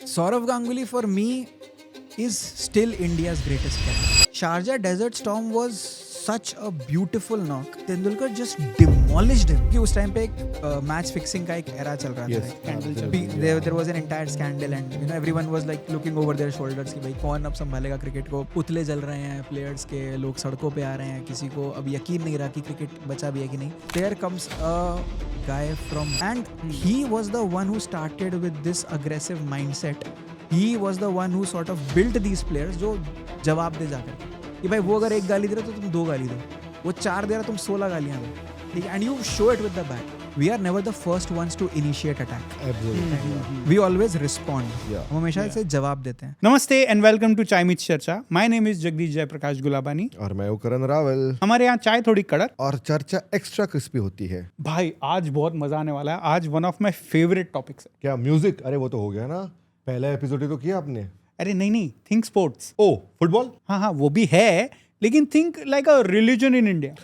Saurav Ganguly for me is still India's greatest captain. Sharjah Desert Storm was such a beautiful knock. Tendulkar just demolished him. कि उस time पे एक match fixing का एक era चल रहा था. There was an entire scandal and you know everyone was like looking over their shoulders कि भाई कौन अब संभालेगा क्रिकेट को. पुतले जल रहे हैं प्लेयर्स के, लोग सड़कों पे आ रहे हैं, किसी को अब यकीन नहीं रहा कि क्रिकेट बचा भी है कि नहीं. There comes a guy from and he was the one who started with this aggressive mindset. He was the one who sort of built these players जो जवाब दे जाकर कि भाई वो अगर एक गाली दे रहा तो तुम 2 गाली दो, वो 4 दे रहा तुम 16 गालियां दो, ठीक है. And you show it with the bat. We are never the first ones to initiate attack. We always respond. हम हमेशा से जवाब देते हैं. नमस्ते and welcome to chai myth charcha. My name is Jagdish Jayprakash Gulabani और मैं हूं करण रावल. हमारे यहाँ चाय थोड़ी कड़क और चर्चा एक्स्ट्रा क्रिस्पी होती है. भाई आज बहुत मजा आने वाला है. आज one of my favourite topics है. क्या म्यूजिक? अरे वो तो हो गया ना, पहला एपिसोड ही तो किया आपने. अरे नहीं, थिंक स्पोर्ट्स. ओ फुटबॉल. हाँ वो भी है, लेकिन think like a religion in India.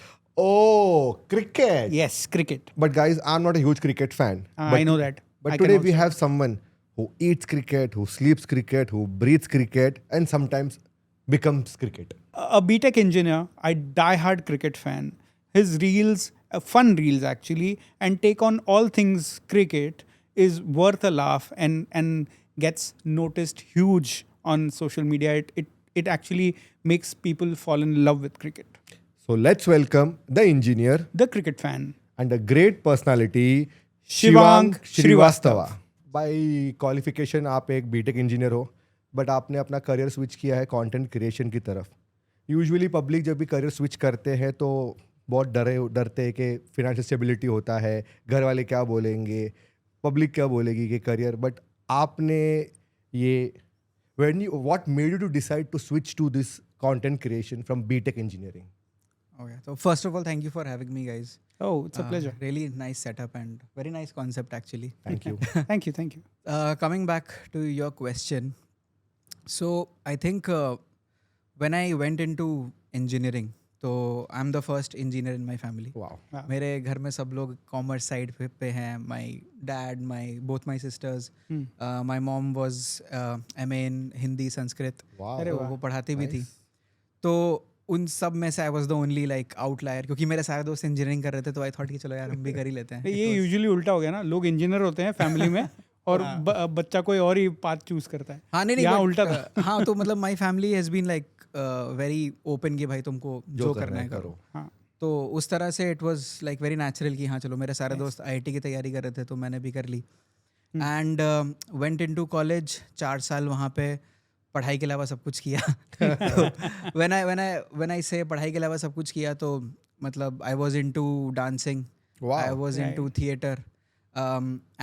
Oh, cricket. Yes, cricket. But guys, I'm not a huge cricket fan. I know that. But today we have someone who eats cricket, who sleeps cricket, who breathes cricket, and sometimes becomes cricket. A BTech engineer, a die-hard cricket fan. His reels, fun reels actually, and take on all things cricket is worth a laugh and gets noticed huge on social media. It actually makes people fall in love with cricket. So let's welcome the engineer, The cricket fan. and a great personality, Shivang Srivastava. By qualification आप एक BTech engineer हो, but आपने अपना career switch किया है content creation की तरफ. Usually public जब भी करियर स्विच करते हैं तो बहुत डरते हैं कि फिनेंशियल स्टेबिलिटी होता है, घर वाले क्या बोलेंगे, पब्लिक क्या बोलेगी कि करियर. बट आपने ये what made you to decide to switch to this content creation from BTech engineering? Okay. So first of all, thank you for having me, guys. Oh, it's a pleasure. Really nice setup and very nice concept actually. Thank you. Thank you. Coming back to your question, so I think when I went into engineering, so I'm the first engineer in my family. Wow. मेरे घर में सब लोग commerce side पे हैं. My dad, both my sisters. My mom was MA in Hindi Sanskrit. Wow. तो वो पढ़ाती भी थी. तो उन सब में से I was the only like outlier, क्योंकि मेरे सारे दोस्त इंजीनियरिंग कर रहे थे. तो आई थॉट कि चलो यार हम भी कर ही लेते हैं. ये यूजुअली उल्टा हो गया ना, लोग इंजीनियर होते हैं फैमिली में और बच्चा कोई और ही पाथ चूज करता है. हाँ नहीं यहाँ उल्टा था. हाँ तो मतलब my family has been like very open कि भाई तुमको जो करना है करो. हाँ. तो उस तरह से it was like very natural कि हाँ चलो मेरे सारे दोस्त आईआईटी की तैयारी कर रहे थे तो मैंने भी कर ली. And went into college. 4 साल वहाँ पे पढ़ाई के अलावा सब कुछ किया. व्हेन आई से पढ़ाई के अलावा सब कुछ किया तो मतलब I was into dancing, I was into theatre,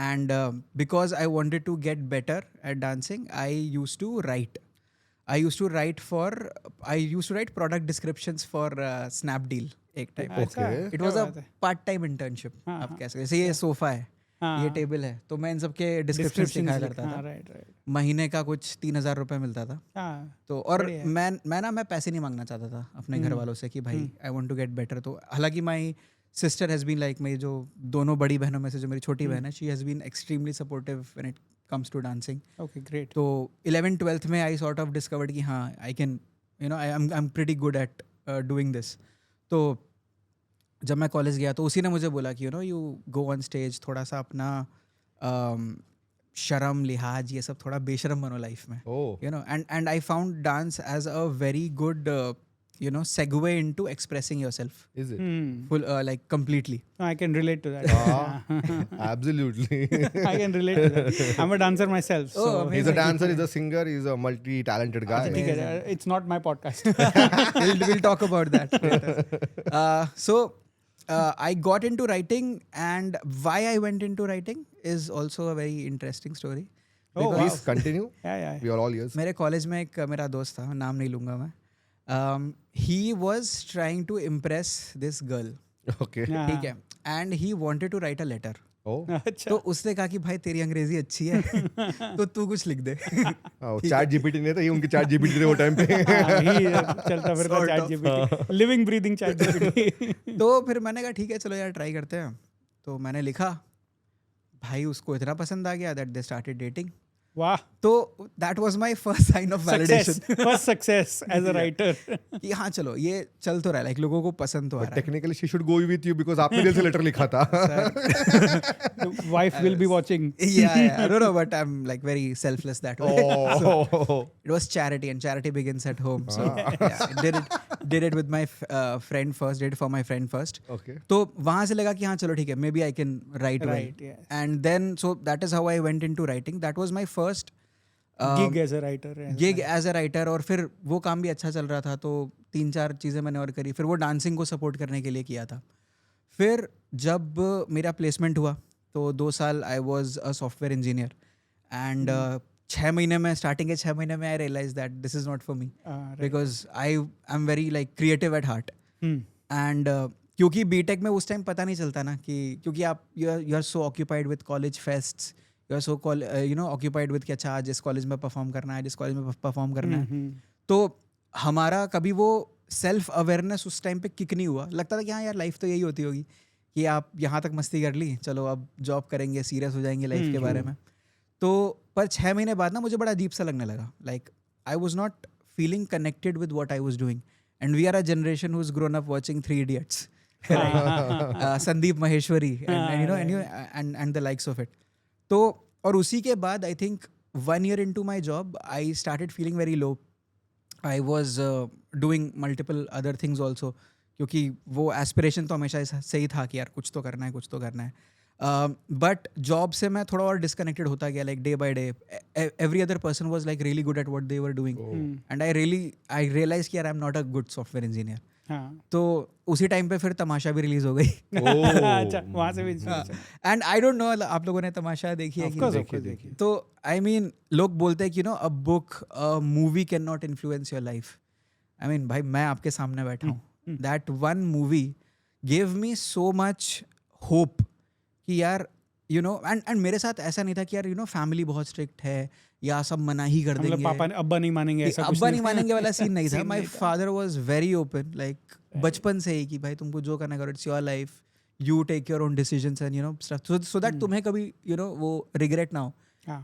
and because I wanted to get better at dancing, I used to write product descriptions for Snapdeal एक time. Okay. It was a part-time internship. आप कह सकते हैं. जैसे ये sofa है, ये table है, तो मैं इन सब के डिस्क्रिप्शन लिखा करता था. राइट. महीने का कुछ 3,000 रुपये मिलता था. तो और मैं पैसे नहीं मांगना चाहता था अपने घर वालों से कि भाई I want to get better. तो हालांकि my sister has been like, मेरी जो दोनों बड़ी बहनों में से जो मेरी छोटी बहन है, she has been extremely supportive when it comes to dancing. Okay great. तो 11th-12th में आई सॉर्ट ऑफ डिस्कवर्ड कि हाँ I can I am pretty good at doing this. तो जब मैं कॉलेज गया तो उसी ने मुझे बोला कि यू गो ऑन स्टेज, थोड़ा सा अपना शर्म लिहाज ये सब थोड़ा बेशरम बनो लाइफ में. Oh. And I found dance as a very good segue into expressing yourself Is it? full like completely. I can relate to that. Absolutely. I can relate to that. I'm a dancer myself. So Oh, He's a dancer, he's a singer, he's a multi-talented guy. ठीक है, it's not my podcast. we'll talk about that later. So I got into writing, and why I went into writing is also a very interesting story. Oh, wow. Please continue. Yeah. We are all ears. मेरे college में एक मेरा दोस्त था, नाम नहीं लूँगा मैं. He was trying to impress this girl. Okay. Yeah. ठीक है. And he wanted to write a letter. Oh. अच्छा. तो उसने कहा कि भाई तेरी अंग्रेजी अच्छी है तो तू कुछ लिख दे. चैट जीपीटी नहीं था, ये उनके चैट जीपीटी थे वो टाइम पे. चलता फिरता Sort chat of. GPT, living breathing chat GPT. तो फिर मैंने कहा ठीक है चलो यार ट्राई करते हैं. तो मैंने लिखा, भाई उसको इतना पसंद आ गया दैट दे स्टार्टेड डेटिंग. वाह, तो that was my first sign of success, validation first success as a writer. कि हाँ चलो ये चल तो रहा है, लाइक लोगों को पसंद तो आ रहा है. Technically she should go with you because आपने दिल से लेटर लिखा था. The wife will be watching. yeah, I don't know, but I'm like very selfless that way. Oh. It was charity, and charity begins at home. So yeah, I did it with my friend first. Did it for my friend first. Okay. तो वहाँ से लगा कि हाँ चलो ठीक है, maybe I can write well. Right, yes. And then so that is how I went into writing. That was my first Gig as a writer. Gig as a writer. और फिर वो काम भी अच्छा चल रहा था, तो 3-4 चीज़ें मैंने और करी. फिर वो डांसिंग को सपोर्ट करने के लिए किया था. फिर जब मेरा प्लेसमेंट हुआ तो 2 साल I was a software engineer. And 6 महीने में, स्टार्टिंग के 6 महीने में I realise that this is not for me, because I am very like creative at heart. And क्योंकि बीटेक में उस टाइम पता नहीं चलता ना, कि क्योंकि आप you are so occupied with college fests, you are so occupied with कि अच्छा आज इस कॉलेज में परफॉर्म करना है, जिस कॉलेज में परफॉर्म करना है. तो हमारा कभी वो सेल्फ अवेयरनेस उस टाइम पे किक नहीं हुआ. लगता था कि हाँ यार लाइफ तो यही होती होगी कि आप यहाँ तक मस्ती कर ली, चलो अब जॉब करेंगे, सीरियस हो जाएंगे लाइफ के बारे में. तो पर 6 महीने बाद ना मुझे बड़ा अजीब सा लगने लगा. Like I was not feeling connected with what I was doing. And we are a generation who is grown up watching 3 Idiots, Sandeep Maheshwari and the likes of it. तो और उसी के बाद I think 1 year into my job I started feeling very low. I was doing multiple other things also, क्योंकि वो aspiration तो हमेशा से ही था कि यार कुछ तो करना है, कुछ तो करना है. बट जॉब से मैं थोड़ा और डिस्कनेक्टेड होता गया. Like day by day every other person was like really good at what they were doing, and I realise कि यार I am not a good software engineer. तो उसी टाइम पे फिर तमाशा भी रिलीज हो गई. अच्छा, वहाँ से भी एंड आई डोंट नो आप लोगों ने तमाशा देखी है कि नहीं? देखिए. तो आई मीन लोग बोलते हैं कि a book, a movie can not influence your life. I mean भाई मैं आपके सामने बैठा हूँ. That one movie gave me so much hope कि यार एंड मेरे साथ ऐसा नहीं था कि यार फैमिली बहुत स्ट्रिक्ट है या सब मना ही कर देंगे, पापा अब्बा नहीं मानेंगे, ऐसा कुछ अब्बा नहीं मानेंगे वाला सीन नहीं था. My father was very open, like बचपन से ही कि भाई तुमको जो करना करो, it's your life, you take your own decisions and so that तुम्हें कभी वो रिग्रेट ना हो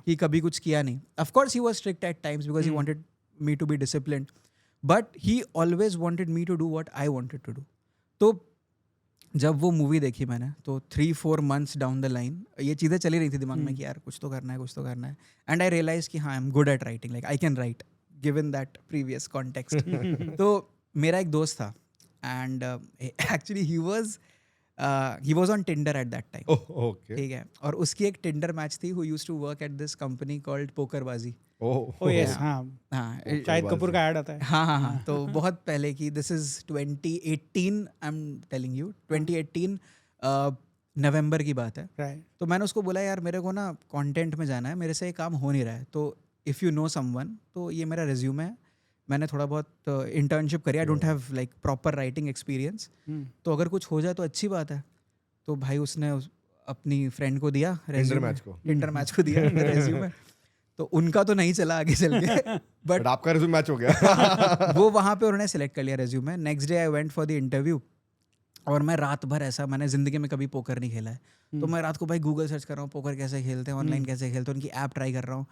कि कभी कुछ किया नहीं. Of course he was strict at times because he wanted me to be disciplined, but he always wanted me to do what I wanted to do. तो जब वो मूवी देखी मैंने तो 3-4 months डाउन द लाइन ये चीज़ें चली रही थी दिमाग में कि यार कुछ तो करना है, कुछ तो करना है. एंड आई रियलाइज कि हाँ I am good at writing, like I can write given that previous context. तो मेरा एक दोस्त था and actually he was on Tinder at that time. Okay. ठीक है. और उसकी एक टिंडर मैच थी who used to work at this company called PokerBaazi. Oh yes, हाँ, हाँ शाहिद कपूर का ऐड आता है. हाँ. तो बहुत पहले की, this is 2018, I am telling you 2018 नवंबर की बात है. Right. तो मैंने उसको बोला यार मेरे को ना कंटेंट में जाना है, मेरे से ये काम हो नहीं रहा है, तो इफ़ यू नो समवन तो ये मेरा रिज्यूमे है, मैंने थोड़ा बहुत इंटर्नशिप करी, I don't have like proper writing experience, तो अगर कुछ हो जाए तो अच्छी बात है. तो भाई उसने अपनी फ्रेंड को दिया टिंडर मैच को दिया रेज्यूमे. तो उनका तो नहीं चला आगे चल के, बट आपका रिज्यूम मैच हो गया. वो वहाँ पे उन्होंने सेलेक्ट कर लिया resume. Next day I went for the interview और मैं रात भर ऐसा, मैंने ज़िंदगी में कभी पोकर नहीं खेला है, तो मैं रात को भाई गूगल सर्च कर रहा हूँ पोकर कैसे खेलते हैं, ऑनलाइन कैसे खेलते हैं, उनकी ऐप ट्राई कर रहा हूँ.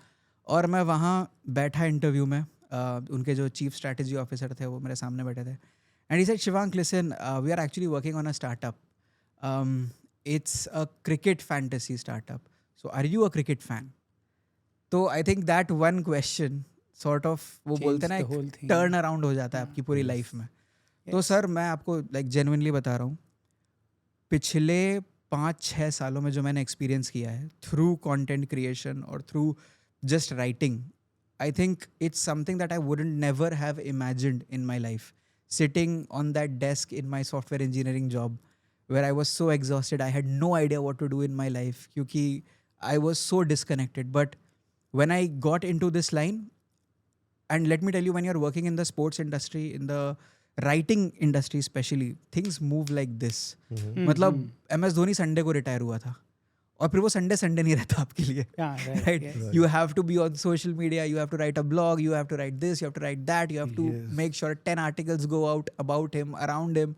और मैं वहाँ बैठा इंटरव्यू में, उनके जो चीफ स्ट्रैटेजी ऑफिसर थे वो मेरे सामने बैठे थे. And he said Shivank listen, we are actually working on a startup, it's a cricket fantasy startup, so are you a cricket fan? तो I think that one question sort of वो बोलते हैं ना टर्न अराउंड हो जाता है आपकी पूरी लाइफ में. तो सर मैं आपको लाइक जेन्युइनली बता रहा हूँ, पिछले 5-6 सालों में जो मैंने एक्सपीरियंस किया है थ्रू कंटेंट क्रिएशन और through just writing, I think it's something that I wouldn't never have imagined in my life, sitting on that desk in my software engineering job where I was so exhausted, I had no idea what to do in my life क्योंकि I was so disconnected. But when I got into this line, and let me tell you, when you're working in the sports industry, in the writing industry especially, things move like this. मतलब MS Dhoni Sunday को retire हुआ था और फिर वो Sunday नहीं रहता आपके लिए, right? You have to be on social media, you have to write a blog, you have to write this, you have to write that, you have to make sure 10 articles go out about him, around him.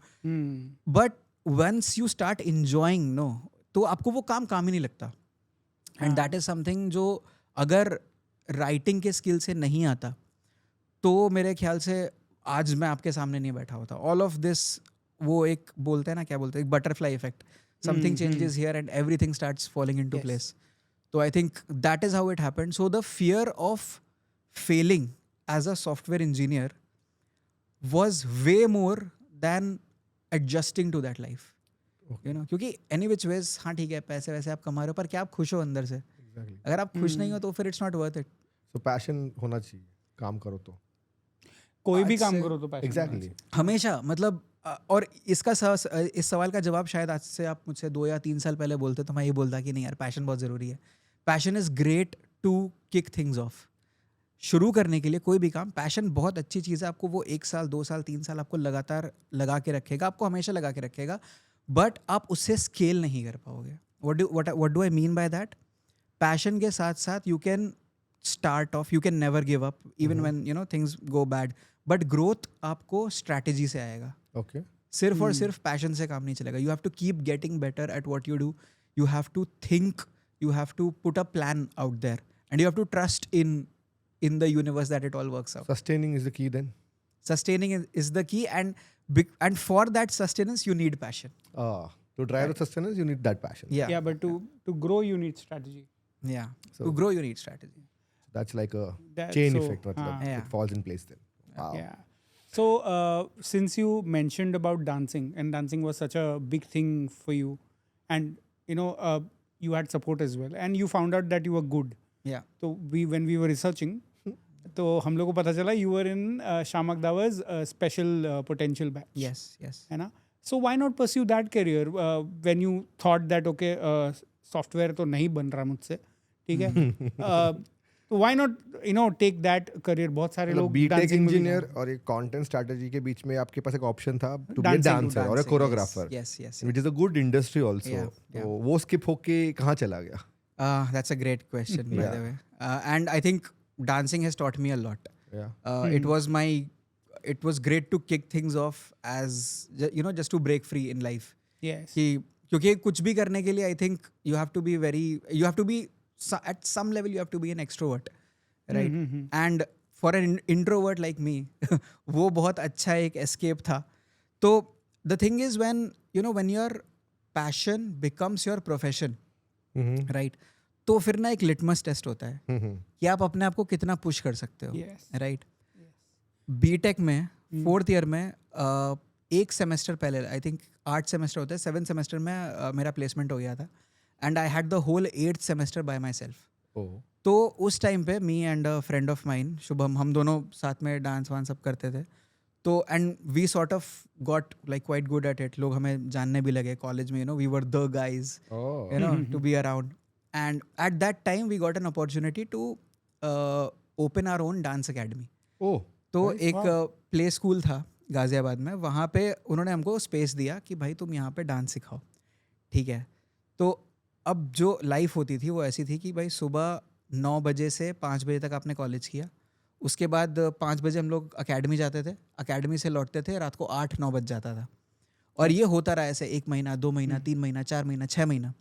But once you start enjoying, तो आपको वो काम ही नहीं लगता. And that is something जो अगर writing के skill से नहीं आता तो मेरे ख्याल से आज मैं आपके सामने नहीं बैठा होता. ऑल ऑफ दिस वो एक बोलते हैं ना, क्या बोलते हैं, एक butterfly effect. Something changes here and everything starts falling into Yes. Place. So I think that is how it happened. So the fear of failing as a software engineer was way more than adjusting to that life. You know, क्योंकि any which ways, हाँ ठीक है, पैसे वैसे आप कमा रहे हो, पर क्या आप खुश हो अंदर से? Exactly. अगर आप खुश नहीं हो तो फिर it's not worth it. So passion होना चाहिए, काम करो तो. कोई भी आज काम से- करो तो passion होना Exactly. चाहिए. हमेशा मतलब और इस सवाल का जवाब शायद आज से आप मुझसे 2 या 3 साल पहले बोलते तो मैं ये बोलता कि नहीं यार, पैशन बहुत ज़रूरी है. Passion is great to kick things off. शुरू करने के लिए कोई भी काम, पैशन बहुत अच्छी चीज़ है. आपको वो 1 साल 2 साल 3 साल आपको लगातार लगा के रखेगा, आपको हमेशा लगा के रखेगा, बट आप उससे स्केल नहीं कर पाओगे. What do I mean by that? Passion के साथ साथ you can start of, you can never give up even when you know things go bad, but growth आपको स्ट्रैटेजी से आएगा. Okay. सिर्फ और सिर्फ पैशन से काम नहीं चलेगा. You have to keep getting better at what you do. You have to think, you have to put a plan out there, and you have to trust in the universe that it all works out. Sustaining is the key then. Sustaining is the key, and for that sustenance you need passion. To drive the sustenance, you need that passion. Yeah, Yeah, but to grow you need strategy. yeah. So- To grow you need strategy. That's like a That- chain so, effect. मतलब, Yeah. it falls in place then. Wow. Yeah. So since you mentioned about dancing, and dancing was such a big thing for you, and you know you had support as well, and you found out that you were good. Yeah. So when we were researching, तो हम लोग को पता चला you were in Shamak Dawa's special potential batch. Yes, yes. है ना? So why not pursue that career when you thought that okay software तो नहीं बन रहा मुझसे, ठीक है? तो why not take that career? बहुत सारे लोग बीटेक dancing में भी इंजीनियर हैं. और एक कंटेंट स्ट्रेटजी के बीच में आपके पास एक ऑप्शन था to be a Dancing, dancer और a Dancing, choreographer, Yes, yes. Which is a good industry also. Yeah, yeah. तो वो स्किप होके कहाँ चला गया? That's a great question, by Yeah. the way. And I think dancing has taught me a lot. Yeah. It was great to kick things off as just to break free in life. Yes. कि क्योंकि कुछ भी करने के लिए I think you have to be at some level you have to be an extrovert, right? And for an introvert like me वो बहुत अच्छा एक एस्केप था. तो the thing is when your passion becomes your profession, right, तो फिर ना एक लिटमस टेस्ट होता है कि आप अपने आप को कितना पुश कर सकते हो, Yes. राइट? बीटेक में 4th ईयर में एक सेमेस्टर पहले, आई थिंक 8 सेमेस्टर होते हैं, 7th सेमेस्टर में मेरा प्लेसमेंट हो गया था, and I had the whole 8th semester by myself. तो उस टाइम पे me and a friend of mine Shubham, हम दोनों साथ में डांस वांस सब करते थे. तो and we sort of got like quite good at it. लोग हमें जानने भी लगे कॉलेज में, we were the guys to be around. And at that time we got an opportunity to open our own dance academy. तो एक play school था गाजियाबाद में, वहाँ पे उन्होंने हमको स्पेस दिया कि भाई तुम यहाँ पे डांस सिखाओ, ठीक है? तो अब जो लाइफ होती थी वो ऐसी थी कि भाई सुबह 9 बजे से 5 बजे तक आपने कॉलेज किया, उसके बाद 5 बजे हम लोग अकेडमी जाते थे, अकेडमी से लौटते थे रात को 8-9 बज जाता था. और ये होता रहा ऐसे 1 महीना, 2 महीना, 3 महीना, 4 महीना, 6 महीना.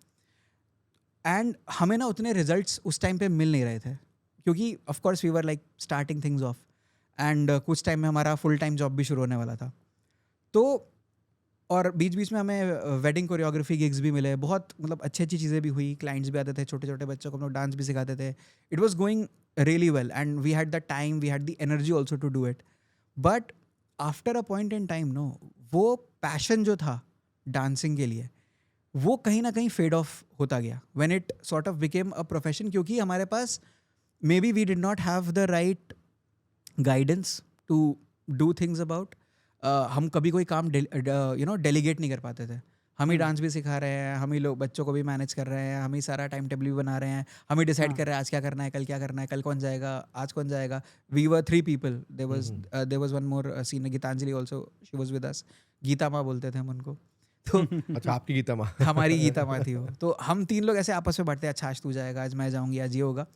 एंड हमें ना उतने रिजल्ट्स उस टाइम पे मिल नहीं रहे थे, क्योंकि of course we were like starting things off, and कुछ टाइम में हमारा फुल टाइम जॉब भी शुरू होने वाला था. तो और बीच बीच में हमें वेडिंग कोरियोग्राफी गिग्स भी मिले, बहुत मतलब अच्छी अच्छी चीज़ें भी हुई, क्लाइंट्स भी आते थे, छोटे छोटे बच्चों को हम लोग डांस भी सिखाते थे. It was going really well and we had the time, we had the energy also to do it. But after a point in time वो पैशन जो था डांसिंग के लिए वो कहीं ना कहीं फेड ऑफ होता गया when it sort of became a profession, क्योंकि हमारे पास maybe we did not have the right guidance to do things about. हम कभी कोई काम डेलीगेट नहीं कर पाते थे. हम ही डांस भी सिखा रहे हैं, हम ही लोग बच्चों को भी मैनेज कर रहे हैं, हम ही सारा टाइम टेबल भी बना रहे हैं, हम ही डिसाइड कर रहे हैं आज क्या करना है, कल क्या करना है, कल कौन जाएगा, आज कौन जाएगा. We were 3 people. There was one more senior, Gitanjali also, she was with us. Geeta माँ बोलते थे हम उनको. तो अच्छा, आपकी गीता माँ. हमारी गीता माँ थी वो. तो हम 3 लोग ऐसे आपस में बांटते हैं, अच्छा आज तू जाएगा, आज मैं जाऊँगी, आज ये होगा.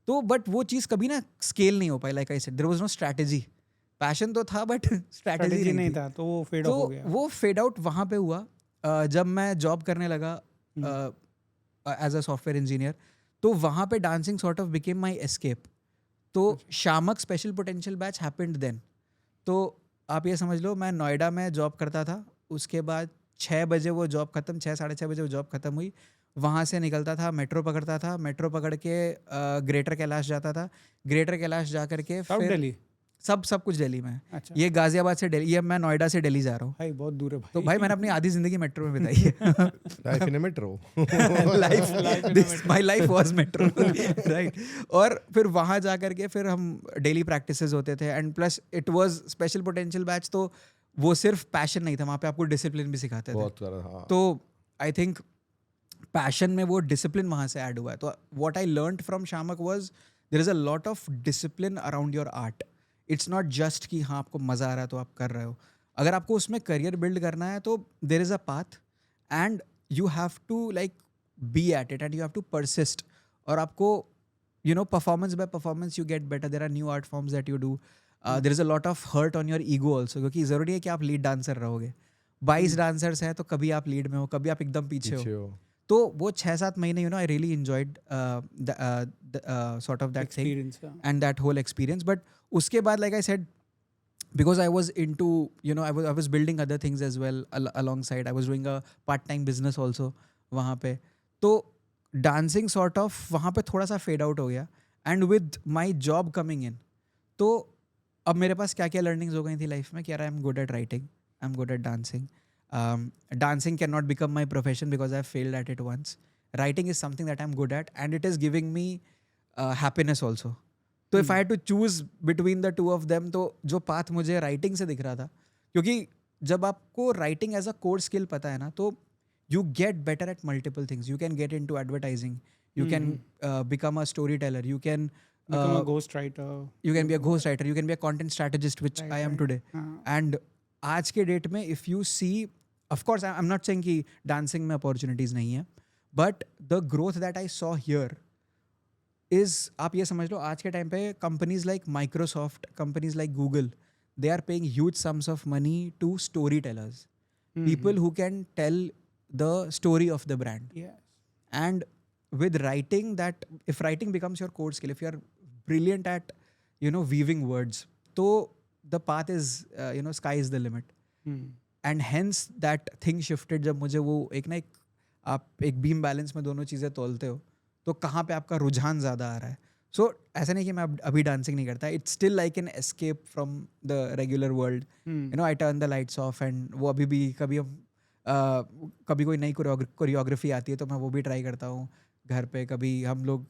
तो बट वो चीज़ कभी ना स्केल नहीं हो पाई. Like I said, there was no strategy. Passion तो था बट स्ट्रैटेजी नहीं था, तो वो फेड ऑफ हो गया. वो फेड आउट वहाँ पे हुआ जब मैं जॉब करने लगा एज अ सॉफ्टवेयर इंजीनियर. तो वहाँ पे dancing sort of became my escape. तो Shiamak special potential batch happened then. तो आप ये समझ लो मैं नोएडा में जॉब करता था, उसके बाद 6 बजे वो जॉब खत्म, 6 साढ़े 6 बजे वो जॉब खत्म हुई, वहाँ से निकलता था, मेट्रो पकड़ता था, मेट्रो पकड़ के ग्रेटर कैलाश जाता था, ग्रेटर कैलाश जा करके साउथ फिर दिल्ली. सब कुछ दिल्ली में है. अच्छा. ये गाजियाबाद से दिल्ली, ये मैं नोएडा से दिल्ली जा रहा हूँ. भाई बहुत दूर है भाई. तो भाई मैंने अपनी आधी जिंदगी मेट्रो में बिताई है. Life in metro. My life was metro, right. और फिर वहाँ जा करके फिर हम डेली प्रैक्टिसेस होते थे, and plus it was special potential batch, तो वो सिर्फ पैशन नहीं था, वहाँ पे आपको डिसिप्लिन भी सिखाते थे. बहुत सारा. हाँ. तो आई थिंक पैशन में वो डिसिप्लिन वहाँ से ऐड हुआ है. तो what I learned from Shiamak was there is a lot of discipline around your art. It's not just कि हाँ आपको मज़ा आ रहा है तो आप कर रहे हो. अगर आपको उसमें करियर बिल्ड करना है तो there is a path, and you have to like be at it, and you have to persist. और आपको you know performance by performance you get better. There are new art forms that you do. There is a lot of hurt on your ego also, क्योंकि ज़रूरी है कि आप lead dancer रहोगे. 22 dancers हैं तो कभी आप लीड में हो, कभी आप एकदम पीछे हो. तो वो 6-7 महीने I really enjoyed sort of that thing Experience, yeah. and that whole experience. But uske baad, like I said, because I was into, I was building other things as well alongside. I was doing a part-time business also वहाँ पे. तो dancing sort of वहाँ पे थोड़ा सा fade out हो गया. And with my job coming in, तो अब मेरे पास क्या क्या learnings हो गई थी life में कि यार I'm good at writing, I'm good at dancing. Dancing cannot become my profession because I failed at it once. Writing is something that I'm good at, and it is giving me happiness also. तो if I had to choose between the two of them, तो जो path मुझे writing से दिख रहा था, क्योंकि जब आपको writing as a core skill पता है ना, तो you get better at multiple things. You can get into advertising, you can become a storyteller, you can Become a ghostwriter. you can be a ghost writer, you can be a content strategist, which I am today. And आज के date में if you see, of course I'm not saying कि dancing में opportunities नहीं है, but the growth that I saw here is, आप ये समझ लो आज के टाइम पे companies like Microsoft, companies like Google, they are paying huge sums of money to storytellers, people who can tell the story of the brand. Yes. And with writing, that if writing becomes your core skill, if you are brilliant at weaving words, so the path is sky is the limit. And hence that thing shifted जब मुझे वो एक आप एक beam balance में दोनों चीज़ें तोलते हो, तो कहाँ पे आपका रुझान ज़्यादा आ रहा है. सो ऐसा नहीं कि मैं अभी डांसिंग नहीं करता, it's still like an escape from the regular world. I turn the lights off, and वो अभी भी कभी कोई नई कोरियोग्राफी आती है तो मैं वो भी ट्राई करता हूँ घर पे. कभी हम लोग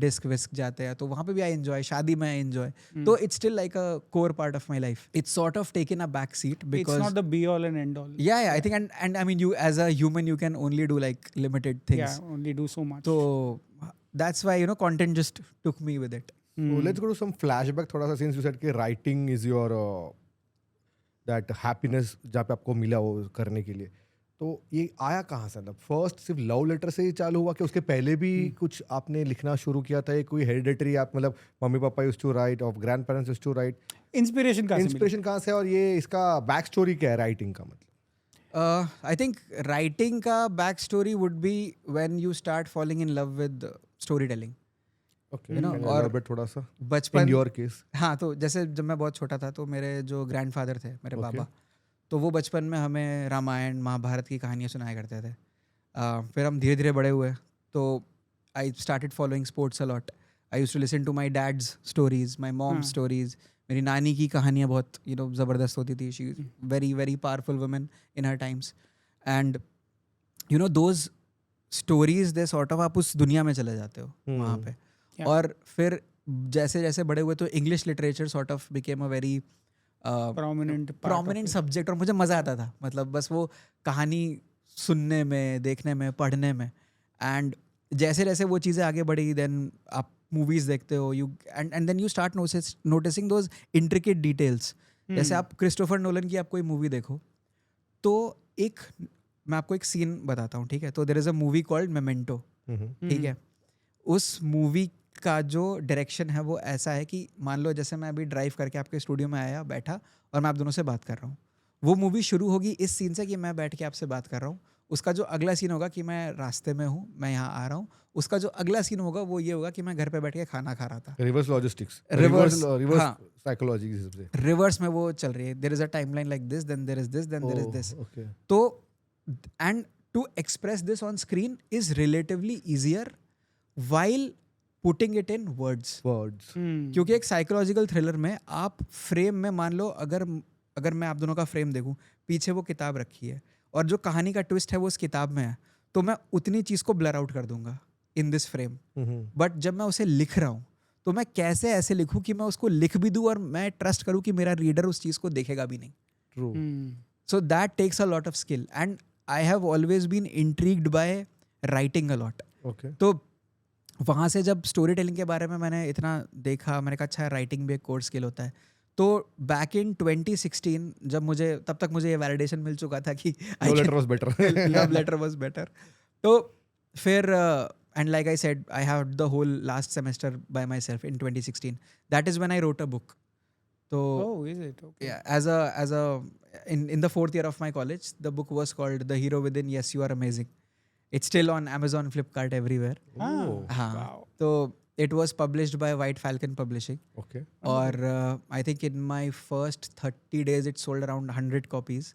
डिस्क विस्क जाते हैं तो वहाँ पे भी आई एंजॉय, शादी में आई एंजॉय. तो it's still like a core part of my life. It's sort of taken a back seat because It's not the be all and end all. yeah I think, and I mean, you as a human, you can only do like limited things. Yeah, only do so much. So that's why content just took me with it. So let's go to some flashback थोड़ा सा, since you said कि writing is your that happiness जहाँ पे आपको मिला वो करने के लिए. तो ये आया कहाँ से? मतलब फर्स्ट सिर्फ लव लेटर से ही चालू हुआ कि उसके पहले भी कुछ आपने लिखना शुरू किया था? कोई हेरिडेटरी आप मतलब mummy papa used to write, और grandparents used to write? Inspiration कहाँ से और ये इसका बैक स्टोरी क्या है राइटिंग का? मतलब I think writing का back story would be when you start falling in love with storytelling. Okay, और थोड़ा सा बचपन, इन योर केस. हाँ, तो जैसे जब मैं बहुत छोटा था तो मेरे जो ग्रैंडफादर थे, मेरे बाबा, तो वो बचपन में हमें रामायण महाभारत की कहानियाँ सुनाया करते थे. फिर हम धीरे धीरे बड़े हुए तो I started following sports a lot. I used to listen to my dad's stories, my mom's stories. मेरी नानी की कहानियाँ बहुत ज़बरदस्त होती थी. She is very very powerful woman in her times. And those stories they sort of, आप उस दुनिया में चले जाते हो वहाँ पे. और फिर जैसे जैसे बड़े हुए तो English literature sort of became a very prominent subject. और मुझे मज़ा आता था, मतलब बस वो कहानी सुनने में, देखने में, पढ़ने में. एंड जैसे जैसे वो चीज़ें आगे बढ़ी, देन आप मूवीज़ देखते हो, you and then you start noticing those intricate details. जैसे आप क्रिस्टोफर नोलन की आप कोई मूवी देखो तो मैं आपको एक सीन बताता हूँ, ठीक है? तो there is a movie called Memento, ठीक है? उस मूवी का जो डायरेक्शन है वो ऐसा है कि मान लो जैसे मैं अभी ड्राइव करके आपके स्टूडियो में आया, बैठा, और मैं आप दोनों से बात कर रहा हूँ. वो मूवी शुरू होगी इस सीन से कि मैं बैठ के आपसे बात कर रहा हूँ, उसका जो अगला सीन होगा कि मैं रास्ते में हूँ, मैं यहाँ आ रहा हूँ, उसका जो अगला सीन होगा वो ये होगा कि मैं घर पे बैठ के खाना खा रहा था। रिवर्स लॉजिस्टिक्स, Reverse, रिवर्स हाँ। साइकोलॉजी की हिसाब से। रिवर्स में वो चल रही है, there is a timeline like this, then there is this, then there is this. Okay, तो and to express this on screen is relatively easier while putting it in words. Words, क्योंकि एक psychological thriller में आप frame में मान लो, अगर मैं आप दोनों का फ्रेम देखूं, पीछे वो किताब रखी है और जो कहानी का ट्विस्ट है वो उस किताब में है, तो मैं उतनी चीज़ को ब्लर आउट कर दूंगा इन दिस फ्रेम। बट जब मैं उसे लिख रहा हूँ तो मैं कैसे ऐसे लिखूं कि मैं उसको लिख भी दूं और मैं ट्रस्ट करूं कि मेरा रीडर उस चीज़ को देखेगा भी नहीं। True. So that takes a lot of skill, and I have always been intrigued by writing a lot. Okay, तो वहाँ से जब स्टोरी टेलिंग के बारे में मैंने इतना देखा, मैंने कहा अच्छा राइटिंग भी एक कोर स्किल होता है। तो बैक इन 2016 जब मुझे, तब तक मुझे ये वैलिडेशन मिल चुका था कि love letter was better. Love letter was better. तो फिर and like I said, I had the whole last semester by myself in 2016। That is when I wrote a book. तो Oh, is it? Okay. yeah, in the fourth year of my college, the book was called The Hero Within. Yes, You Are Amazing. It's still on Amazon, Flipkart, everywhere. Ah, हाँ, wow. तो it was published by White Falcon Publishing. Okay, और I think in my first 30 days it sold around 100 copies.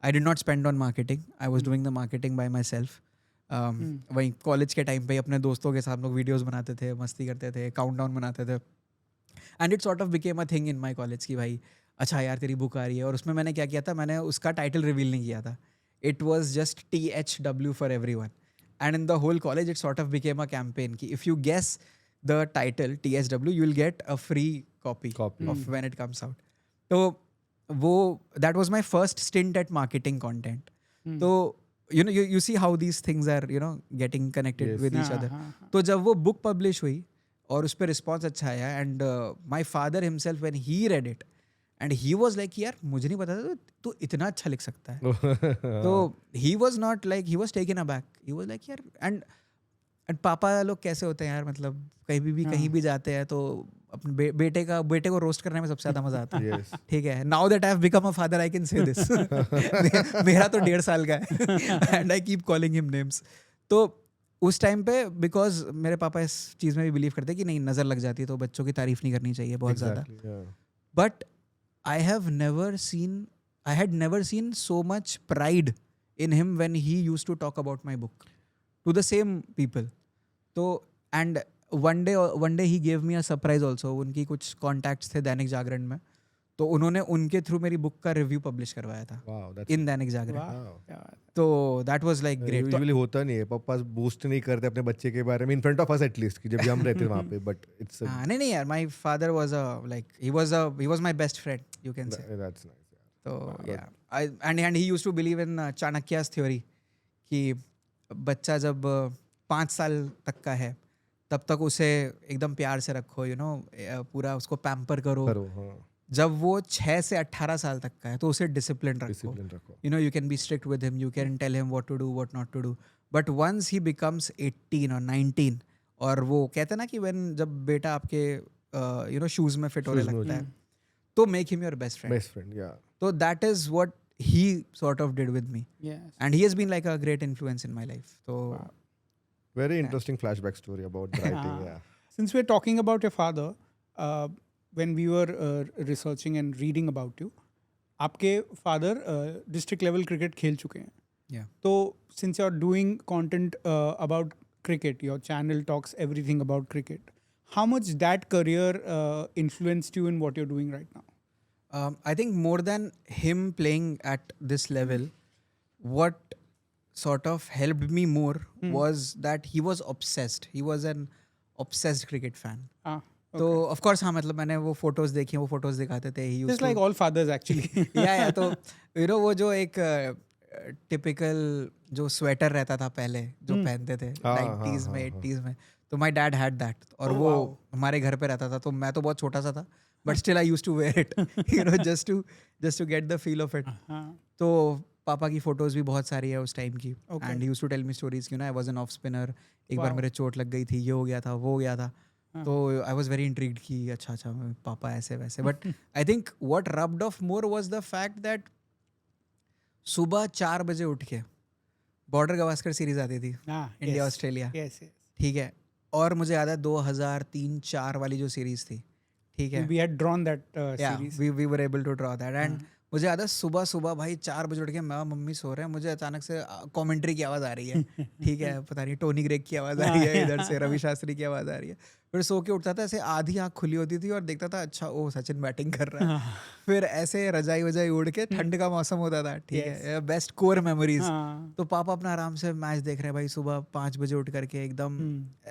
I did not spend on marketing. I was doing the marketing by myself. वहीं college के time पे अपने दोस्तों के साथ लोग videos बनाते थे, मस्ती करते थे, काउंटडाउन बनाते थे। And it sort of became a thing in my college कि भाई अच्छा यार तेरी बुक आ रही है। और उसमें मैंने क्या किया था, मैंने उसका टाइटल रिवील नहीं किया था। It was just THW for everyone. And in the whole college it sort of became a campaign कि if you guess the title THW you will get a free copy of when it comes out. तो वो that was my first stint at marketing content. तो you see how these things are getting connected Yes. with each other. तो जब वो book publish हुई और उस पर रिस्पॉन्स अच्छा आया, and my father himself when he read it and he was like यार मुझे नहीं पता था तू इतना अच्छा लिख सकता है। तो ही was not like, he was taken aback, he was like यार। एंड पापा लोग कैसे होते हैं यार, मतलब कहीं भी जाते हैं तो अपने बेटे को रोस्ट करने में सबसे ज्यादा मजा आता है। Yes. ठीक है, now that I have become a father I can say this. मेरा तो 1.5 साल का है and I keep calling him names. तो उस टाइम पे बिकॉज मेरे पापा इस चीज़ में भी बिलीव करते हैं कि नहीं, नज़र लग जाती है तो बच्चों की तारीफ नहीं करनी चाहिए बहुत ज़्यादा। Exactly, yeah. But I had never seen so much pride in him when he used to talk about my book to the same people. तो and one day he gave me a surprise also. उनकी कुछ contacts थे दैनिक जागरण में, तो उन्होंने उनके through मेरी book का रिव्यू पब्लिश करवाया था Wow, that's in Dainik Jagran. Wow. Yeah. तो that was like great. Usually होता नहीं है, पापा बूस्ट नहीं करते अपने बच्चे के बारे में in front of us at least, कि जब भी हम रहते हैं वहाँ पे, बट इट्स नहीं यार, my father was like he was my best friend you can say. That's nice. तो yeah and he used to believe in Chanakya's theory कि बच्चा जब 5 साल तक का है तब तक उसे एकदम प्यार से रखो, पूरा उसको पैम्पर करो। हाँ, जब वो 6 से 18 साल तक का है तो उसे डिसिप्लिन रखो। डिसिप्लिन रखो। You can be strict with him, you can tell him what to do, what not to do. But once he becomes 18 or 19, और वो कहते हैं ना कि जब बेटा आपके शूज में फिट होने Shoes में लगता है तो make him your best friend. Best friend, या तो that is what he sort of did with me, Yes. and he has been like a great influence in my life. So very interesting flashback story about writing, या Since we're talking about your father, when we were researching and reading about you, आपके father district level cricket खेल चुके हैं। yeah. So since you're doing content about cricket, your channel talks everything about cricket. How much that career influenced you in what you're doing right now? I think more than him playing at this level, what sort of helped me more was that he was obsessed. He was an obsessed cricket fan. Ah, तो of course हाँ, मतलब मैंने वो photos देखी, वो photos दिखाते थे। He used just to, like all fathers actually. या तो वो जो एक टिपिकल जो स्वेटर रहता था पहले जो पहनते थे 90s में 80s में, तो माई डैड हैड दैट, और वो हमारे घर पे रहता था। तो मैं तो बहुत छोटा सा था, but still I used to wear it just to get the feel of it. तो पापा की फोटोज भी बहुत सारी है उस टाइम की, and he used to tell me stories कि I was an off spinner, एक बार मेरे चोट लग गई थी, ये हो गया था, वो हो गया था। तो आई वाज वेरी इंट्रिग्ड कि अच्छा पापा ऐसे वैसे। But I think what rubbed of more was the fact that सुबह 4 बजे उठ के बॉर्डर गवास्कर सीरीज आती थी हाँ, India yes, Australia, yes, yes. ठीक है। और मुझे याद है 2003-4 वाली जो सीरीज थी, ठीक है, We had drawn that या series. We were able to draw that. And हाँ. मुझे याद है सुबह सुबह भाई 4 बजे उठ के मैं मम्मी सो रहे हैं, मुझे अचानक से कमेंट्री की आवाज़ आ रही है, ठीक है, पता नहीं टोनी ग्रेग की आवाज़ आ रही है, इधर से रवि शास्त्री की आवाज़ आ रही है। फिर सो के उठता था, ऐसे आधी आँख खुली होती थी और देखता था अच्छा ओ सचिन बैटिंग कर रहा है। फिर ऐसे रजाई वजाई उड़ के ठंड का मौसम होता था, ठीक है, बेस्ट कोर मेमोरीज। हाँ. तो पापा अपना आराम से मैच देख रहे हैं भाई सुबह 5 बजे उठ करके एकदम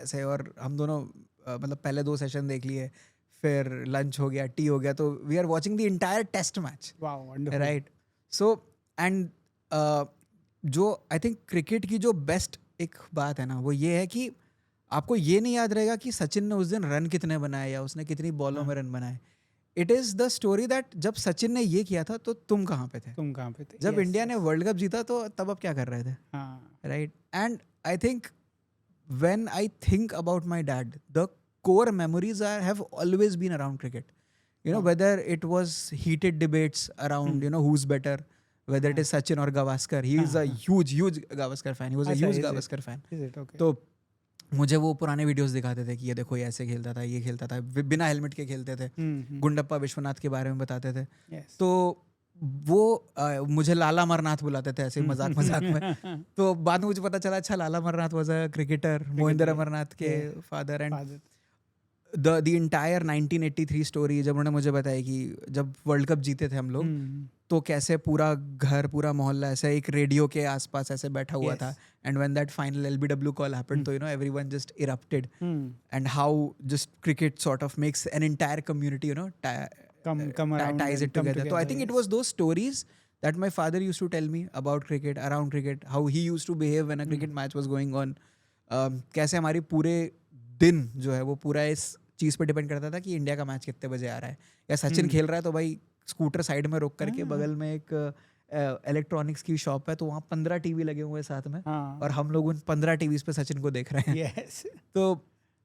ऐसे, और हम दोनों मतलब पहले 2 सेशन देख लिए, फिर लंच हो गया, टी हो गया, तो we are watching the entire test match, Wow, wonderful. Right. So and जो आई थिंक क्रिकेट की जो बेस्ट एक बात है ना, वो ये है कि आपको ये नहीं याद रहेगा कि सचिन ने उस दिन रन कितने बनाए या उसने कितनी बॉलों में रन बनाए। It is the story that जब सचिन ने ये किया था तो तुम कहाँ पे थे, तुम कहाँ पे थे? जब Yes, इंडिया ने yes. वर्ल्ड कप जीता तो तब आप क्या कर रहे थे, हाँ. right? And I think when I think about my dad, the core memories have always been around cricket. You know, whether it was heated debates around, you know, who's better, whether it is Sachin or Gavaskar. He is a huge Gavaskar fan. He was a अच्छा, huge is it? Gavaskar fan. Is it okay? तो मुझे वो पुराने videos दिखाते थे कि ये देखो ये ऐसे खेलता था, ये खेलता था, बिना हेलमेट के खेलते थे, गुंडप्पा विश्वनाथ के बारे में बताते थे। Yes. तो वो मुझे लाला अमरनाथ बुलाते थे ऐसे मजाक मजाक में। तो बाद में मुझे पता चला अच्छा Lala Amarnath was a cricketer, Mohinder Amarnath के father. And Father. The entire 1983 story जब उन्होंने मुझे बताई कि जब वर्ल्ड कप जीते थे हम लोग, तो कैसे पूरा घर पूरा मोहल्ला ऐसे एक रेडियो के आसपास ऐसे बैठा हुआ था। And when that final LBW call happened, तो you know everyone just erupted, and how just cricket sort of makes an entire community, you know, Come around ties and it come together. So I think it yes. was those stories that my father used to tell me about cricket, around cricket, how he used to behave when a cricket match was going on. कैसे हमारी पूरे दिन जो है वो पूरा इस चीज़ पे डिपेंड करता था कि इंडिया का मैच कितने बजे आ रहा है, या सचिन खेल रहा है तो भाई स्कूटर साइड में रोक करके बगल में एक इलेक्ट्रॉनिक्स की शॉप है, तो वहाँ 15 टीवी लगे हुए हैं साथ में, हाँ. और हम लोग उन 15 टीवीज पे सचिन को देख रहे हैं। Yes. तो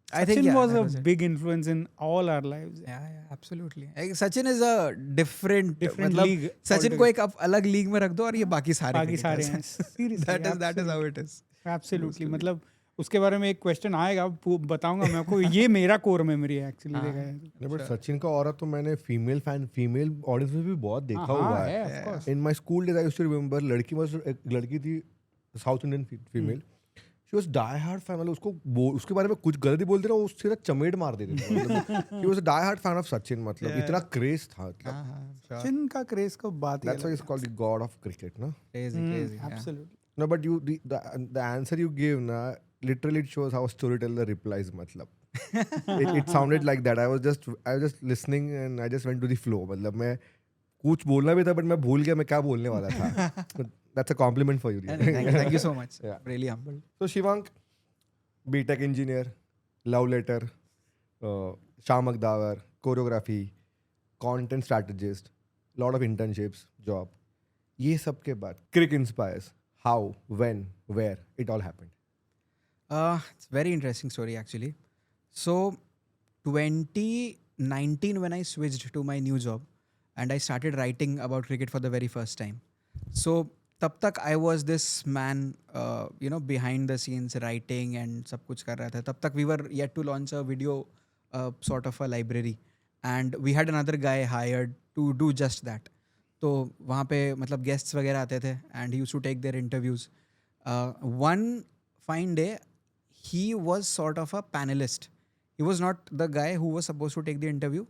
I think Sachin yeah, was that a was it. big influence in all our lives. Yeah, absolutely. Sachin is a different मतलब league सचिन को एक अलग लीग में रख दो और ये बाकी सारे बाकी सारे हैं. cricketers. Seriously, that is how it is. Absolutely. मतलब उसके बारे में एक क्वेश्चन आएगा, बताऊंगा मैं आपको। ये मेरा कोर मेमोरी है एक्चुअली, देखा है। नहीं, बट सचिन का औरत तो मैंने फीमेल ऑडियंस में भी बहुत देखा हुआ है। In my school days I used to remember, एक लड़की थी South Indian female, she was die hard fan, मतलब उसके बारे में कुछ गलत ही बोलते ना वो सीधा चमेट मार देते थे। मतलब she was a die hard fan of Sachin, मतलब इतना क्रेज था। सचिन का क्रेज को बात ही that's why is called the god of cricket, ना? Crazy. Absolutely. No, but the answer you gave na literally it shows how a storyteller replies. मतलब it sounded like that. I was just listening and I just went to the flow. मतलब मैं कुछ बोलना भी था but मैं भूल गया मैं क्या बोलने वाला था. But that's a compliment for you. Thank you so much. Yeah. Really humbled. So Shivank, B.Tech engineer, love letter, Shamak Davar, choreography, content strategist, lot of internships, job. ये सब के बाद Crick Inspires. How, when, where it all happened? It's a very interesting story actually. So 2019 when I switched to my new job and I started writing about cricket for the very first time. So तब तक I was this man, you know, behind the scenes writing and सब कुछ कर रहा था. तब तक we were yet to launch a video sort of a library and we had another guy hired to do just that. तो वहाँ पे मतलब गेस्ट्स वगैरह आते थे and he used to take their interviews. One fine day he was sort of a panelist. He was not the guy who was suppose to take the interview.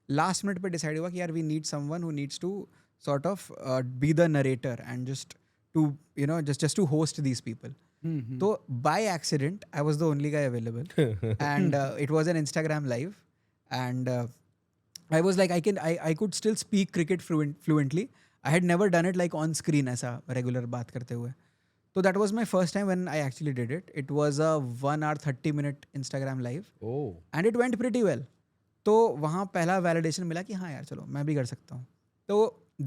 Last minute पे decide हुआ कि यार we need someone who needs to sort of be the narrator and just to you know just to host these people. तो by accident I was the only guy available and it was an Instagram live and I was like, I could still speak cricket fluently. I had never done it like on screen ऐसा regular बात करते हुए. So that was my first time when I actually did it. It was a 1 hour 30 minute Instagram live. Oh. And it went pretty well. तो वहाँ पहला validation मिला कि हाँ यार चलो मैं भी कर सकता हूँ. तो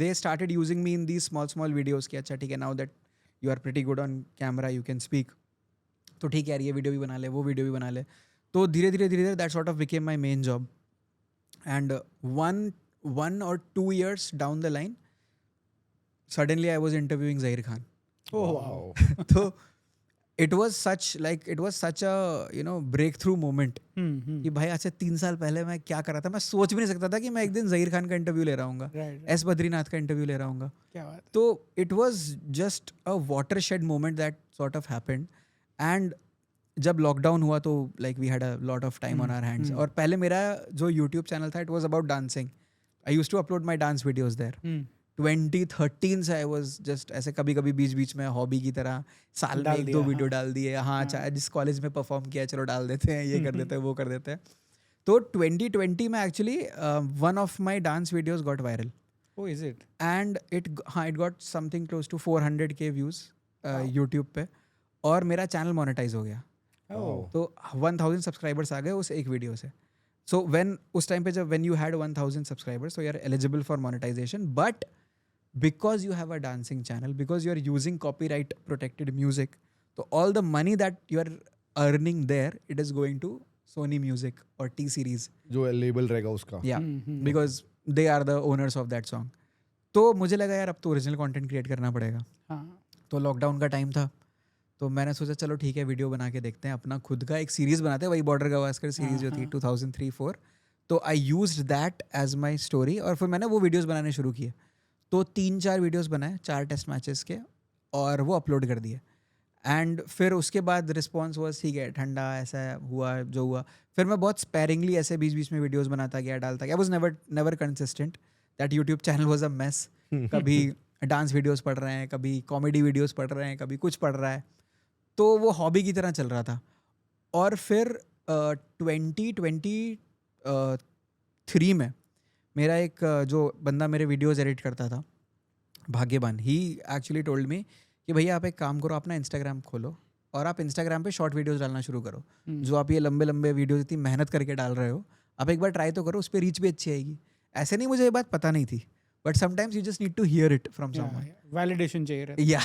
they started using me in these small videos कि अच्छा ठीक है, now that you are pretty good on camera, you can speak. तो ठीक है यार ये वीडियो भी बना ले, वो वीडियो भी बना ले. तो धीरे धीरे that sort of became my main job. And one or 2 years down the line, suddenly I was interviewing Zahir Khan. Oh wow. तो it was such a breakthrough moment कि भाई आज से 3 साल पहले मैं क्या कर रहा था, मैं सोच भी नहीं सकता था कि मैं एक दिन जहीर खान का इंटरव्यू ले रहा हूँ, Right. एस बद्रीनाथ का इंटरव्यू ले रहा हूँ. क्या बात है. तो it was just a watershed moment that sort of happened. And जब लॉकडाउन हुआ तो like we had a lot of time on our hands. और पहले मेरा जो यूट्यूब चैनल था, it was about dancing. I use to upload my dance videos there. 2013 से I was just ऐसे कभी कभी बीच बीच में हॉबी की तरह साल में डाल 1-2 दिया, वीडियो हाँ. डाल दिए. हाँ, चाहे जिस कॉलेज में परफॉर्म किया चलो डाल देते हैं, ये कर देते हैं, वो कर देते हैं. तो 2020 में actually one of my dance videos got viral. Oh, is it? And it got something close to 400K views YouTube पे. और मेरा चैनल मोनेटाइज हो गया. Oh. तो 1000 सब्सक्राइबर्स आ गए उस एक वीडियो से. सो उस टाइम पे जब when you had 1000 subscribers, so you are eligible for monetization. But because you have a dancing channel, because you are using copyright protected music, so all the money that you are earning there, it is going to Sony Music or T Series. जो label रहेगा उसका. Yeah, because they are the owners of that song. तो मुझे लगा यार अब तो original content create करना पड़ेगा. हाँ. तो लॉकडाउन का टाइम था, तो मैंने सोचा चलो ठीक है वीडियो बना के देखते हैं, अपना खुद का एक सीरीज़ बनाते हैं, वही बॉर्डर गवास्कर सीरीज़ जो थी 2003-4. तो I used that as my story. और फिर मैंने वो वीडियोज़ बनाने शुरू किए. तो 3-4 वीडियोज़ बनाए 4 टेस्ट मैचेस के, और वो अपलोड कर दिए. एंड फिर उसके बाद रिस्पॉन्स वॉज ठीक है, ठंडा ऐसा हुआ जो हुआ. फिर मैं बहुत स्पेरिंगली ऐसे बीच बीच में वीडियोज़ बनाता गया, डालता गया. I was never consistent. That YouTube channel was a mess. कभी डांस वीडियोज़ पढ़ रहे हैं, कभी कॉमेडी वीडियोज़ पढ़ रहे हैं, कभी कुछ पढ़ रहा है. तो वो हॉबी की तरह चल रहा था. और फिर 2023 में मेरा एक जो बंदा मेरे वीडियोज़ एडिट करता था, भाग्यवान, ही एक्चुअली टोल्ड मी कि भैया आप एक काम करो, अपना इंस्टाग्राम खोलो और आप इंस्टाग्राम पे शॉर्ट वीडियोज़ डालना शुरू करो. जो आप ये लंबे लंबे वीडियोज़ इतनी मेहनत करके डाल रहे हो, आप एक बार ट्राई तो करो, उस पर रीच भी अच्छी आएगी. ऐसे नहीं, मुझे ये बात पता नहीं थी, but sometimes you just need to hear it from someone. Validation चाहिए रहता है. या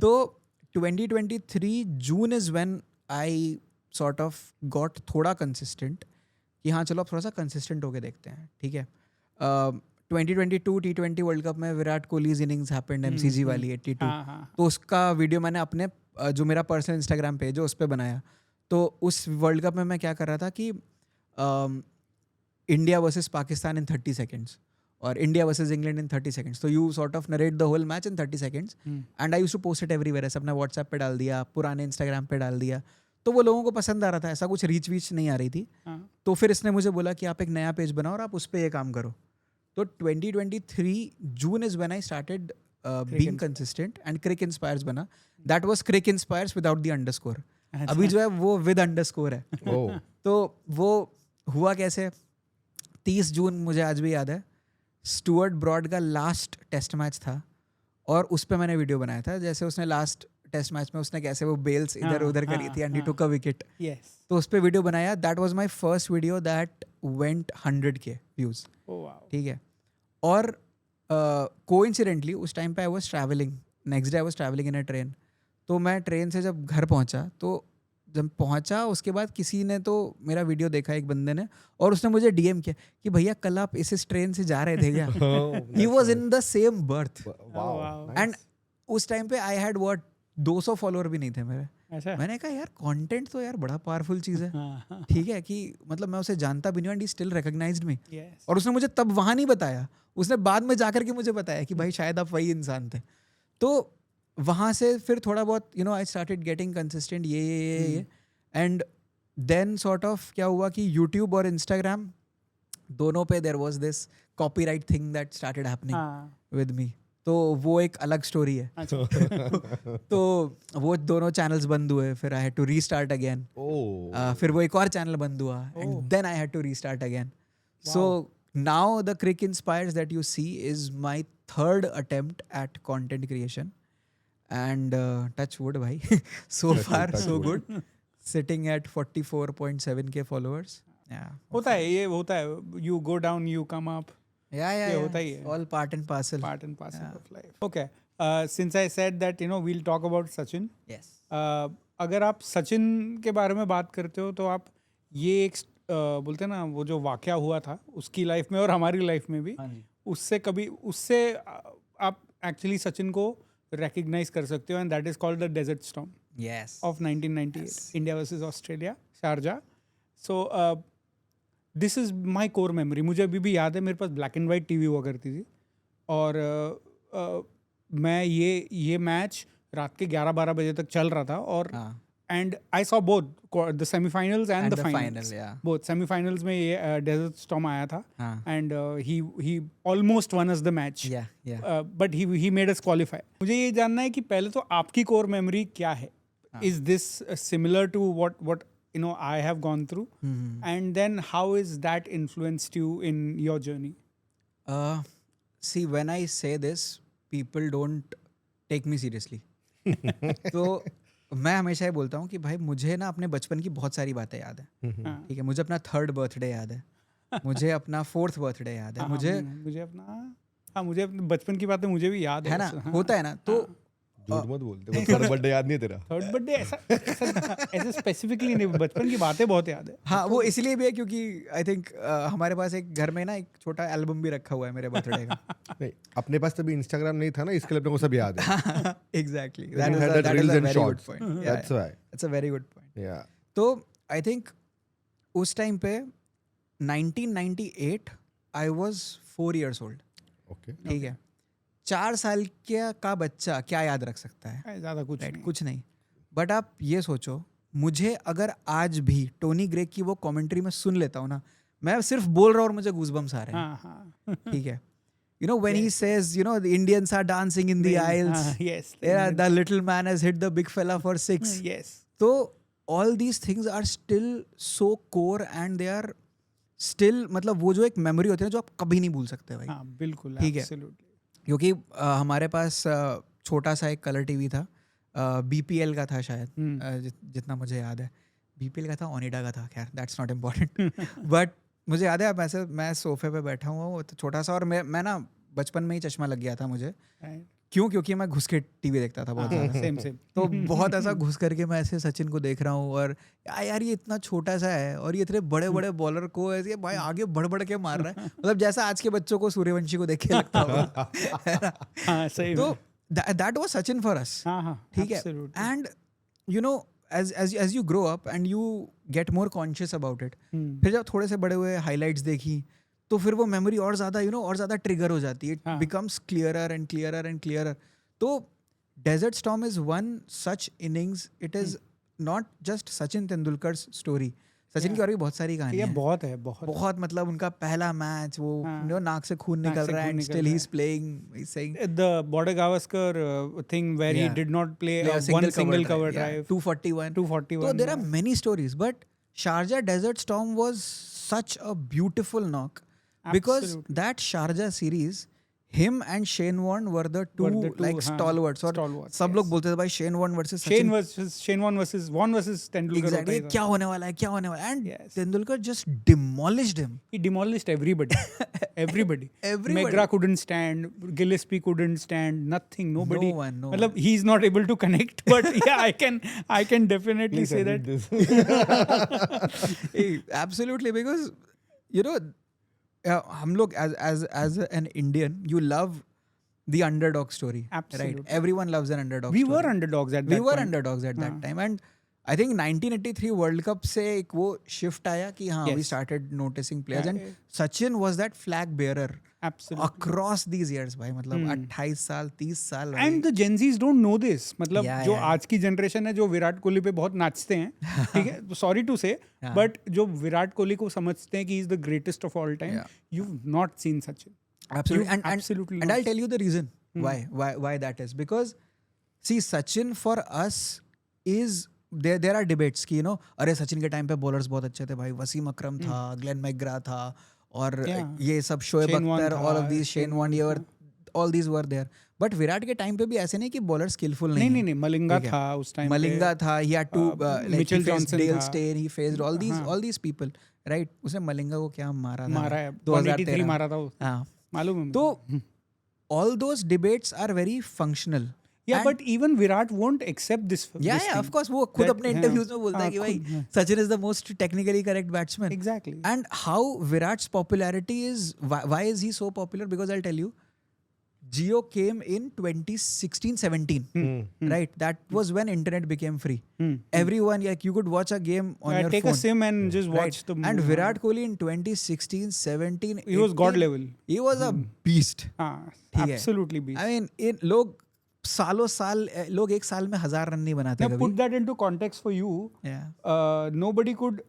तो 2023 June is when I sort of got थोड़ा कंसिस्टेंट कि हाँ चलो अब थोड़ा सा कंसिस्टेंट होके देखते हैं. ठीक है. 2022 T20 वर्ल्ड कप में Virat Kohli's innings happened, MCG वाली 82. हाँ. तो उसका वीडियो मैंने अपने जो मेरा पर्सनल इंस्टाग्राम पेज है उस पर बनाया. तो उस वर्ल्ड कप में मैं क्या कर रहा था कि India versus Pakistan in 30 seconds और India versus England in 30 seconds. तो you sort of narrate the whole match in 30 seconds. And I used to post it everywhere. ऐसे अपना व्हाट्सएप पे डाल दिया, पुराने इंस्टाग्राम पे डाल दिया. तो वो लोगों को पसंद आ रहा था, ऐसा कुछ रीच वीच नहीं आ रही थी. तो फिर इसने मुझे बोला कि आप एक नया पेज बनाओ और आप उस पर ये काम करो. तो 2023 June is when I started being consistent and Crick Inspires बना. That was Crick Inspires without the underscore. अभी जो है वो विद अंडरस्कोर है. ओह. तो वो हुआ कैसे, 30 जून मुझे आज भी याद है, स्टुअर्ट ब्रॉड का लास्ट टेस्ट मैच था और उस पर मैंने वीडियो बनाया था. जैसे उसने लास्ट टेस्ट मैच में उसने कैसे वो बेल्स इधर उधर करी थी and he took a wicket. Yes. तो उस पर वीडियो बनाया. That was my first video that went 100K views. Oh wow. ठीक है. और कोइंसिडेंटली उस टाइम पे I was travelling, next day I was travelling in a train. तो मैं ट्रेन से जब घर पहुंचा, तो जब पहुंचा उसके बाद किसी ने तो मेरा वीडियो देखा, एक बंदे ने, और उसने मुझे DM किया कि भैया कल आप इस ट्रेन से जा रहे थे क्या. He was in the same birth. Wow. And उस टाइम पे आई हैड व्हाट 200 फॉलोअर भी नहीं थे मेरे. ऐसा. मैंने कहा यार कंटेंट तो यार बड़ा पावरफुल चीज़ है. हाँ. ठीक है कि मतलब मैं उसे जानता भी नहीं, and he still recognised me. Yes. और उसने मुझे तब वहाँ नहीं बताया, उसने बाद में जाकर के मुझे बताया कि भाई शायद आप वही इंसान थे. तो वहाँ से फिर थोड़ा बहुत आई स्टार्टेड गेटिंग कंसिस्टेंट ये एंड देन सॉर्ट ऑफ क्या हुआ कि यूट्यूब और इंस्टाग्राम दोनों पे there was this copyright thing that started happening हाँ. With me. तो वो एक अलग स्टोरी है. अच्छा. तो वो दोनों चैनल्स बंद हुए, फिर I had to restart again. Oh. फिर वो एक और चैनल बंद हुआ and then I had to restart again. So now the crick inspires that you see is my third attempt at content creation and touch wood भाई so far touch so wood. Good, sitting at 44.7K followers. होता है, ये होता है. You go down, you come up. Yeah, ये होता ही है. all part and parcel. Part and parcel Yeah. of life. Okay. Since I said that we'll talk about Sachin. Yes. अगर आप सचिन के बारे में बात करते हो तो आप ये एक बोलते हैं ना, वो जो वाकया हुआ था उसकी लाइफ में और हमारी लाइफ में भी, हाँ जी. उससे आप एक्चुअली सचिन को recognize कर सकते हो, and that is called the Desert Storm Yes. of 1998, Yes. India versus Australia, Sharjah. So this is my core memory. मुझे अभी भी याद है, मेरे पास black and white TV हुआ करती थी, और मैं ये मैच रात के 11-12 बजे तक चल रहा था, और हाँ. and I saw both the semifinals and the finals. final, yeah. Both semifinals में ये Desert Storm आया था, हाँ. and he almost won us the match. Yeah, yeah. But he made us qualify. मुझे ये जानना है कि पहले तो आपकी core memory क्या है? Is this similar to what you know I have gone through? And then how is that influenced you in your journey? See, when I say this, people don't take me seriously. तो मैं हमेशा ये बोलता हूँ कि भाई मुझे ना अपने बचपन की बहुत सारी बातें याद है. ठीक है, मुझे अपना 3rd बर्थडे याद है, मुझे अपना 4th बर्थडे याद है, मुझे अपने बचपन की बातें मुझे भी याद है ना, होता है ना. तो झूठ मत बोलते, थर्ड बर्थडे याद नहीं तेरा? थर्ड बर्थडे ऐसे स्पेसिफिकली नहीं, बचपन की बातें बहुत याद है. हाँ, वो इसलिए भी है क्योंकि आई थिंक हमारे पास एक घर में ना एक छोटा एल्बम भी रखा हुआ है मेरे बर्थडे का. नहीं, अपने पास तभी इंस्टाग्राम नहीं था ना, इसके लिए अपने को सब याद है. Exactly. You That is had a that very reels and good shorts. point. Yeah, That's why. That's a very good point. Yeah. तो आई थिंक उस टाइम पे 1998 I was 4 years old. Okay. ठीक है, 4 साल का बच्चा क्या याद रख सकता है? ज़्यादा कुछ Right, नहीं. कुछ नहीं. बट आप ये सोचो, मुझे अगर आज भी टोनी ग्रे की वो कमेंट्री में सुन लेता हूँ ना, मैं सिर्फ बोल रहा हूँ और मुझे गूज़बम्स आ रहे हैं. हाँ. ठीक है, you know when he says, you know, the Indians are dancing in the aisles. Yes. Yeah, the little man has hit the big fella for 6. Yes. So all these things are still so core and they are still, मतलब वो जो एक memory होती है ना जो आप कभी नहीं भूल सकते भाई. हाँ, बिल्कुल. ठीक है. Absolutely. क्योंकि हमारे पास छोटा सा एक कलर टीवी था, BPL का था शायद, जितना मुझे याद है. BPL का था, ओनिडा का था, खैर दैट्स नॉट इम्पॉर्टेंट. बट मुझे याद है, अब ऐसे मैं सोफे पे बैठा हुआ हूँ छोटा सा, और मैं ना बचपन में ही चश्मा लग गया था मुझे. Right. क्यों? क्योंकि मैं घुस के टीवी देखता था बहुत ज़्यादा. Same. तो बहुत ऐसा घुस करके मैं ऐसे सचिन को देख रहा हूँ, और यार ये इतना छोटा सा है और ये इतने बड़े बड़े बॉलर को ऐसे भाई आगे बढ़ के मार रहा है. मतलब जैसा आज के बच्चों को सूर्यवंशी को देख के लगता होगा. हाँ, सही. तो that was Sachin for us. हाँ. ठीक है. Absolutely. And you know as you grow up and you get more conscious about it, फिर जब थोड़े से बड़े हुए हाइलाइट्स देखी तो फिर वो मेमोरी और ज़्यादा और ज़्यादा ट्रिगर हो जाती है. It becomes clearer and clearer and clearer. तो desert storm is one such innings. It is not just Sachin Tendulkar's story. Sachin की और भी बहुत सारी कहानियां हैं. बहुत है. बहुत मतलब उनका पहला मैच, वो नाक से खून निकल रहा है and still he is playing, he is saying the Border Gavaskar thing where he did not play one single cover drive. 241. So there are many stories, but Sharjah Desert Storm was such a beautiful knock because Absolutely. that Sharjah series, him and Shane Warne were the two like stalwarts. और सब लोग बोलते थे भाई Shane Warne versus Shane Sachin. Warne versus Tendulkar. Exactly. क्या होने वाला है? And Yes. Tendulkar just demolished him. He demolished everybody. Everybody. McGrath couldn't stand. Gillespie couldn't stand. Nothing. Nobody. No one. मतलब he's not able to connect. But yeah, I can definitely say that. Absolutely, because you know, हम लोग as an Indian, you love the underdog story. Absolutely. Right? Everyone loves an underdog We story. were underdogs at that We were point. underdogs at that time. And I think 1983 World Cup से एक वो shift आया कि हाँ, we Yes. started noticing players. And Sachin was that flag bearer Absolutely. across these years भाई. मतलब 28 साल 30 साल भाई. And the Gen Zs don't know this. मतलब Yeah, जो yeah. आज की जनरेशन है जो विराट कोहली पे बहुत नाचते हैं, ठीक है, सॉरी टू से, बट जो विराट कोहली को समझते हैं कि is the greatest of all time, you not seen Sachin. Absolutely. You've absolutely And not I'll tell you the reason why that is. Because see, Sachin for us is there are debates कि अरे सचिन के time पे bowlers बहुत अच्छे थे भाई. वसीम अकरम था, Glenn McGrath था, और ये सब शोएब Shane Warne अख्तर, था, all of these, Shane Warne, all these were there. But Virat के टाइम पे भी ऐसे नहीं कि बॉलर स्किलफुल नहीं, मलिंगा था उस टाइम. मलिंगा था, he had to Mitchell Johnson Dale था. Steyn, he faced all these people, right? उसने मलिंगा को क्या मारा है 2013 मारा था वो. हाँ. मालूम है. तो all those debates are very functional. Yeah, but even Virat won't accept this. Yeah, of course. वो खुद अपने interviews में बोलता है कि भाई Sachin is the most technically correct batsman. Exactly. And how Virat's popularity is, why is he so popular? Because I'll tell you, Jio came in 2016-17, right? That was when internet became free. Everyone, like, you could watch a game on your take phone. a sim and just Right. watch the And movie. Virat Kohli in 2016-17, He was god level. He was a beast. हाँ, ठीक है. absolutely beast. I mean, लोग सालों साल लोग एक साल में 1000 रन नहीं बनाते Now कभी. put that into context for you. Yeah. Nobody could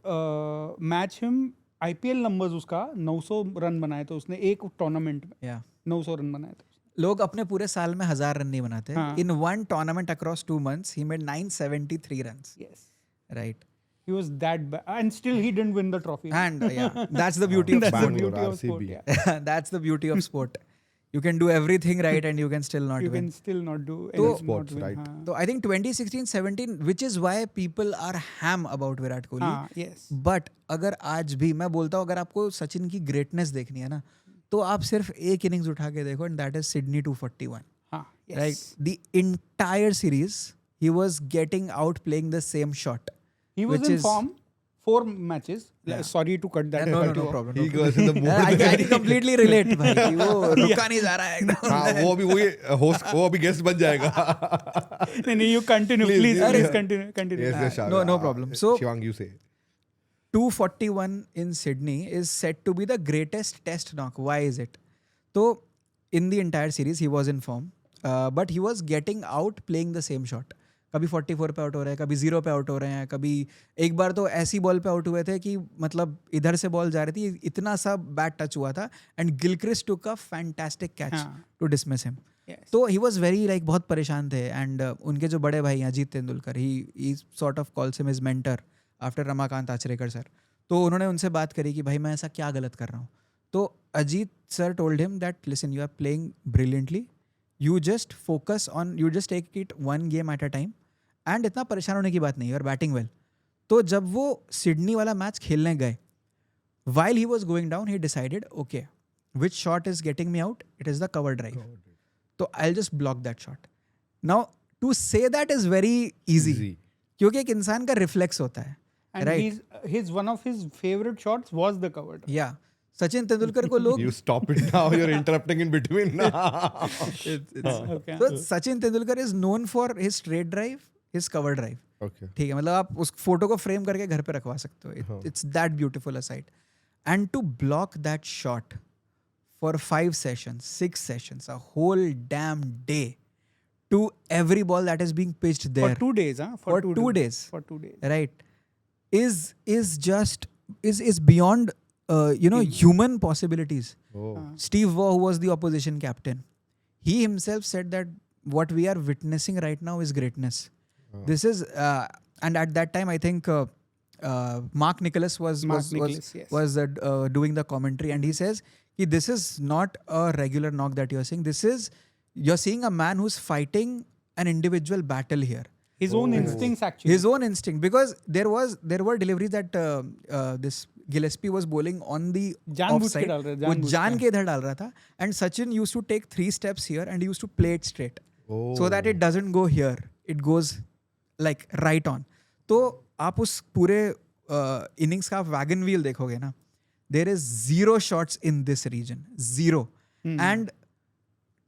match him. IPL numbers उसका 900 रन बनाए थे उसने एक टूर्नामेंट में. Yeah. 900 रन बनाए थे. लोग अपने पूरे साल में 1000 रन नहीं बनाते. हाँ. In one tournament across 2 months, he made 973 runs. Yes. Right. He was that bad, and still he didn't win the trophy. And yeah, that's the beauty of That's the sport. beauty Bangalore, of sport. RCB. Yeah. That's the beauty of sport. You can do everything right and you can still not You win. can still not do So- anything. Sports, not win. right. हाँ. So I think 2016-17, which is why people are ham about Virat Kohli. हाँ, yes. But अगर आज भी मैं बोलता हूँ, अगर आपको सचिन की ग्रेटनेस देखनी है ना, तो आप सिर्फ एक इनिंग्स उठा के देखो, and that is Sydney 241. हाँ, yes. Like the entire series, he was getting out playing the same shot. He was which in is- form. 4 matches. Yeah. Sorry to cut that. No, no, cut no you off. problem. He No problem. goes in the mood. I can completely relate भाई कि वो रुका नहीं जा रहा है एकदम. हाँ, वो अभी वही होस्ट, वो अभी गेस्ट बन जाएगा. नहीं, you continue. Please, Please yeah. continue. Yes, yes, Shah. No problem. So- Shivang, you say. 241 in Sydney is said to be the greatest test knock. Why is it? So in the entire series he was in form, but he was getting out playing the same shot. कभी 44 पे out हो रहे हैं, कभी 0 पे out हो रहे हैं, कभी एक बार तो ऐसी बॉल पे आउट हुए थे कि मतलब इधर से बॉल जा रही थी, इतना सा बैट टच हुआ था, and Gilchrist took a fantastic catch to dismiss him. Yes. तो ही वॉज वेरी लाइक बहुत परेशान थे. एंड उनके जो बड़े भाई हैं Ajit Tendulkar, he sort of calls him his mentor after Ramakant Achrekar sir. तो उन्होंने उनसे बात करी कि भाई मैं ऐसा क्या गलत कर रहा हूँ. तो Ajit sir told him that listen, you are playing brilliantly, you just focus on, you just take it one game at a time, and इतना परेशान होने की बात नहीं, यू आर बैटिंग वेल. तो जब वो सिडनी वाला मैच खेलने गए, while he was going down, he decided okay which shot is getting me out, it is the cover drive. तो I just block that shot. Now to say that is very easy, क्योंकि एक इंसान का reflex होता है. And Right. his one of his favorite shots was the cover. या सचिन तेंदुलकर को लोग You stop it now. You're interrupting in between. Okay. तो Sachin Tendulkar is known for his straight drive, his cover drive. Okay. ठीक है, मतलब आप उस फोटो को फ्रेम करके घर पे रखवा सकते हो. It's that beautiful a sight. And to block that shot for 5 sessions, 6 sessions, a whole damn day, to every ball that is being pitched there For 2 days, huh? For 2 days. For 2 days. right, is just is beyond human possibilities. Oh. Steve Waugh, who was the opposition captain, he himself said that what we are witnessing right now is greatness. This is and at that time I think Mark Nicholas was doing the commentary, and he says कि this is not a regular knock that you're seeing. This is, you're seeing a man who's fighting an individual battle here. His own instincts actually. His own instinct, because there were deliveries that this Gillespie was bowling on the जानबूझ के offside. डाल रहा है, वो जानबूझ जान के। के इधर डाल रहा था, and Sachin used to take 3 steps here and he used to play it straight, so that it doesn't go here, it goes like right on. तो आप उस पूरे innings का वैगन व्हील देखोगे ना, there is 0 shots in this region, 0. And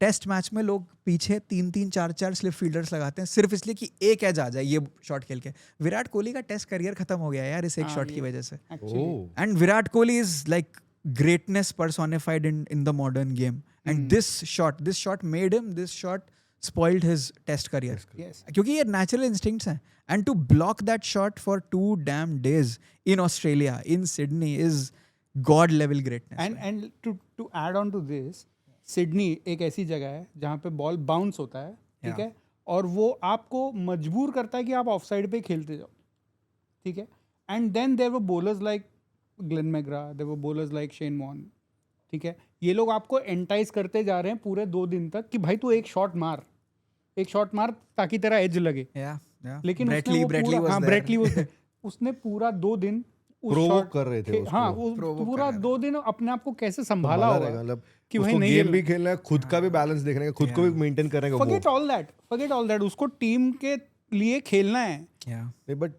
test match में लोग पीछे 3-3, 4-4 स्लिप फील्डर्स लगाते हैं सिर्फ इसलिए कि एक एज आ जाए ये शॉट खेल के. विराट कोहली का टेस्ट करियर खत्म हो गया यार इस एक शॉट की वजह से. Actually. Oh. And Virat Kohli is like greatness personified in the modern game, and this shot made him, this shot spoiled his test career. Yes. क्योंकि ये natural instincts हैं, and to block that shot for 2 damn days in Australia, in Sydney, is god level greatness. And to add on to this, Sydney एक ऐसी जगह है जहाँ पे ball bounce होता है, ठीक है, और वो आपको मजबूर करता है कि आप ऑफसाइड पे खेलते जाओ, ठीक है. And then there were bowlers like Glenn McGrath, there were bowlers like Shane Warne, ठीक है. ये लोग आपको एंटाइज करते जा रहे हैं पूरे 2 दिन तक कि भाई तू एक शॉट मार ताकि तेरा एज लगे. yeah. लेकिन Bradley was there. ब्रेटली उसने पूरा 2 दिन उस Provoke shot कर रहे थे उसको. हाँ, वो Provoke पूरा कर रहे 2 दिन अपने आप को कैसे संभाला संभाला होगा रहेगा, मतलब कि भाई उसको नहीं गेम भी खेलना है, खुद का भी बैलेंस देखना है, खुद को भी मेंटेन करने का. फॉरगेट ऑल दैट उसको टीम के लिए खेलना है. Yeah. बट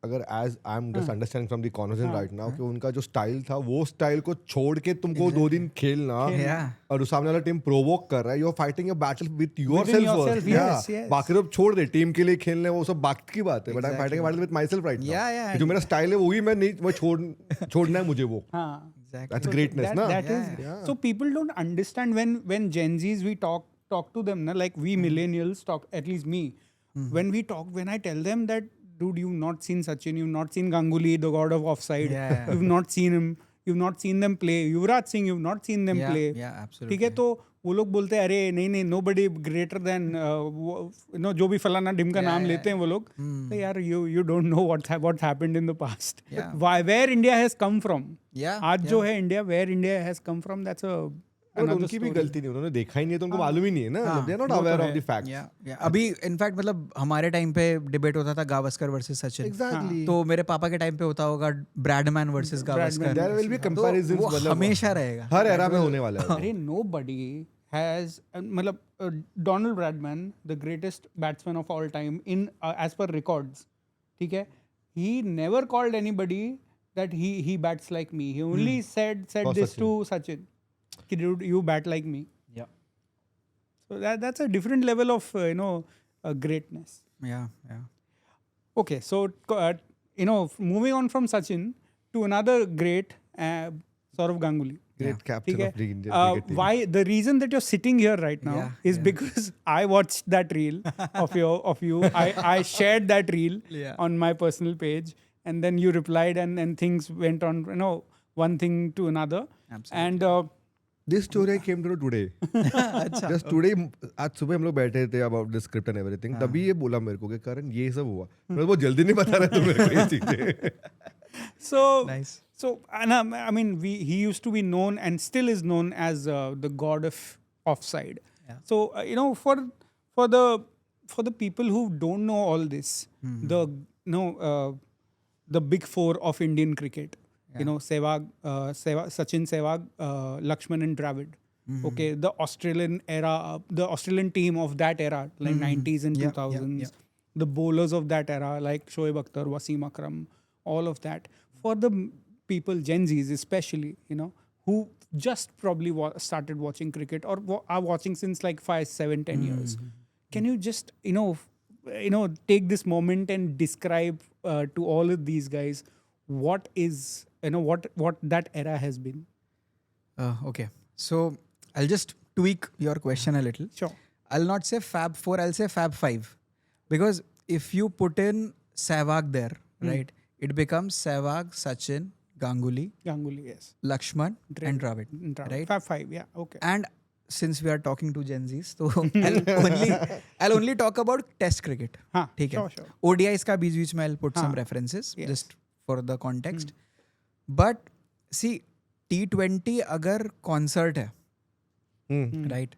अगर as I am just understanding from the conversation right now कि उनका जो स्टाइल था वो स्टाइल को छोड़ के तुमको 2 दिन खेलना Yeah. और सामने वाला टीम प्रोवोक कर रहा है, you are fighting a battle with yourself, yourself yes, yes. बाकी सब छोड़ दे, टीम के लिए खेलने वो सब बाकी की बात है, but I am fighting a battle with my self right now. जो मेरा स्टाइल है वही मैं नहीं, मैं छोड़ना है मुझे वो। हाँ, Exactly. That's greatness, that, na? that is so people don't understand when Gen Zs we talk to them na, like we millennials talk, at least me, when I tell them that dude, you've not seen Sachin, you've not seen Ganguly, the god of offside, Yeah. you've not seen him, you've not seen them play, Yuvraj Singh, you've not seen them play, Yeah, absolutely. ठीक है, तो वो लोग बोलते हैं अरे नहीं nobody greater than जो भी फलाना ढिम का नाम लेते हैं वो लोग, तो यार you don't know what happened in the past. Yeah. Where India has come from. Yeah, आज जो है India, where India has come from, that's a but another उनकी भी story. गलती नहीं, उन्होंने देखा ही नहीं है तो उनको मालूम ही नहीं है ना, दे आर नॉट वो तो अवेयर है। Of the facts. Yeah. अभी इनफैक्ट मतलब हमारे टाइम पे डिबेट होता था गावस्कर वर्सेस सचिन, एग्जैक्टली, तो मेरे पापा के टाइम पे होता होगा Bradman versus Gavaskar, there will be तो कंपैरिजंस, वो मतलब हमेशा रहेगा। हर एरा में होने वाला है। अरे nobody has मतलब Donald Bradman, the greatest batsman of all time in as per records, ठीक है, he never called anybody that he bats like me. He only said For this Sachin. to Sachin, कि dude, you bat like me. Yeah. So that's a different level of greatness. Yeah. Okay, so moving on from Sachin to another great, Saurav Ganguly. Great captain ठीक है? Of the Indian cricket team. Why the reason that you're sitting here right now Yeah, is because I watched that reel of you. I shared that reel Yeah. on my personal page, and then you replied, and things went on. One thing to another. Absolutely. And this story came to today, अच्छा, just today, आज सुबह हम लोग बैठे थे about the script and everything, तभी ये बोला मेरे को कि करण ये सब हुआ, मैं बहुत जल्दी नहीं बता रहा था मेरे को ये चीजें। so Nice. So and I mean he used to be known and still is known as the god of offside. Yeah. So for the people who don't know all this, the big four of Indian cricket, Sehwag, Sachin, Sehwag, Lakshman and Dravid. Okay, the Australian era, the Australian team of that era, like 90s and 2000s, the bowlers of that era like Shoaib Akhtar, Wasim Akram, all of that. For the people, Gen Zs especially, who just probably started watching cricket or are watching since like 5, 7, 10 years, can you just take this moment and describe to all of these guys what is what that era has been? Okay, so I'll just tweak your question a little. Sure. I'll not say Fab 4, I'll say Fab 5. Because if you put in Sehwag there, right, it becomes Sehwag, Sachin, Ganguly, Yes. Lakshman and Dravid, right? Fab 5, yeah, okay. And since we are talking to Gen Zs, so I'll only talk about Test cricket. हाँ, ठीक है? sure. ODIs का बीच में I'll put some हाँ, references yes. just for the context. But see, T20 अगर concert है, right?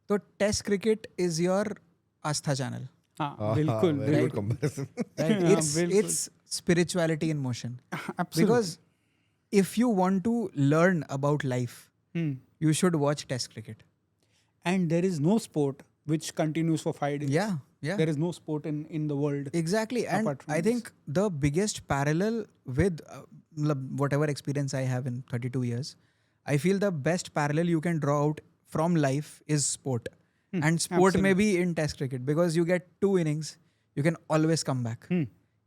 तो Test cricket is your Astha channel. हाँ, बिल्कुल, very good बिल्कुल. comparison। Right? हाँ, It's बिल्कुल. spirituality in motion. Absolutely. Because if you want to learn about life, you should watch Test cricket. And there is no sport which continues for 5 days. Yeah. There is no sport in the world. Exactly. And apart from I this. think the biggest parallel with whatever experience I have in 32 years, I feel the best parallel you can draw out from life is sport. And sport may be in Test cricket because you get 2 innings, you can always come back.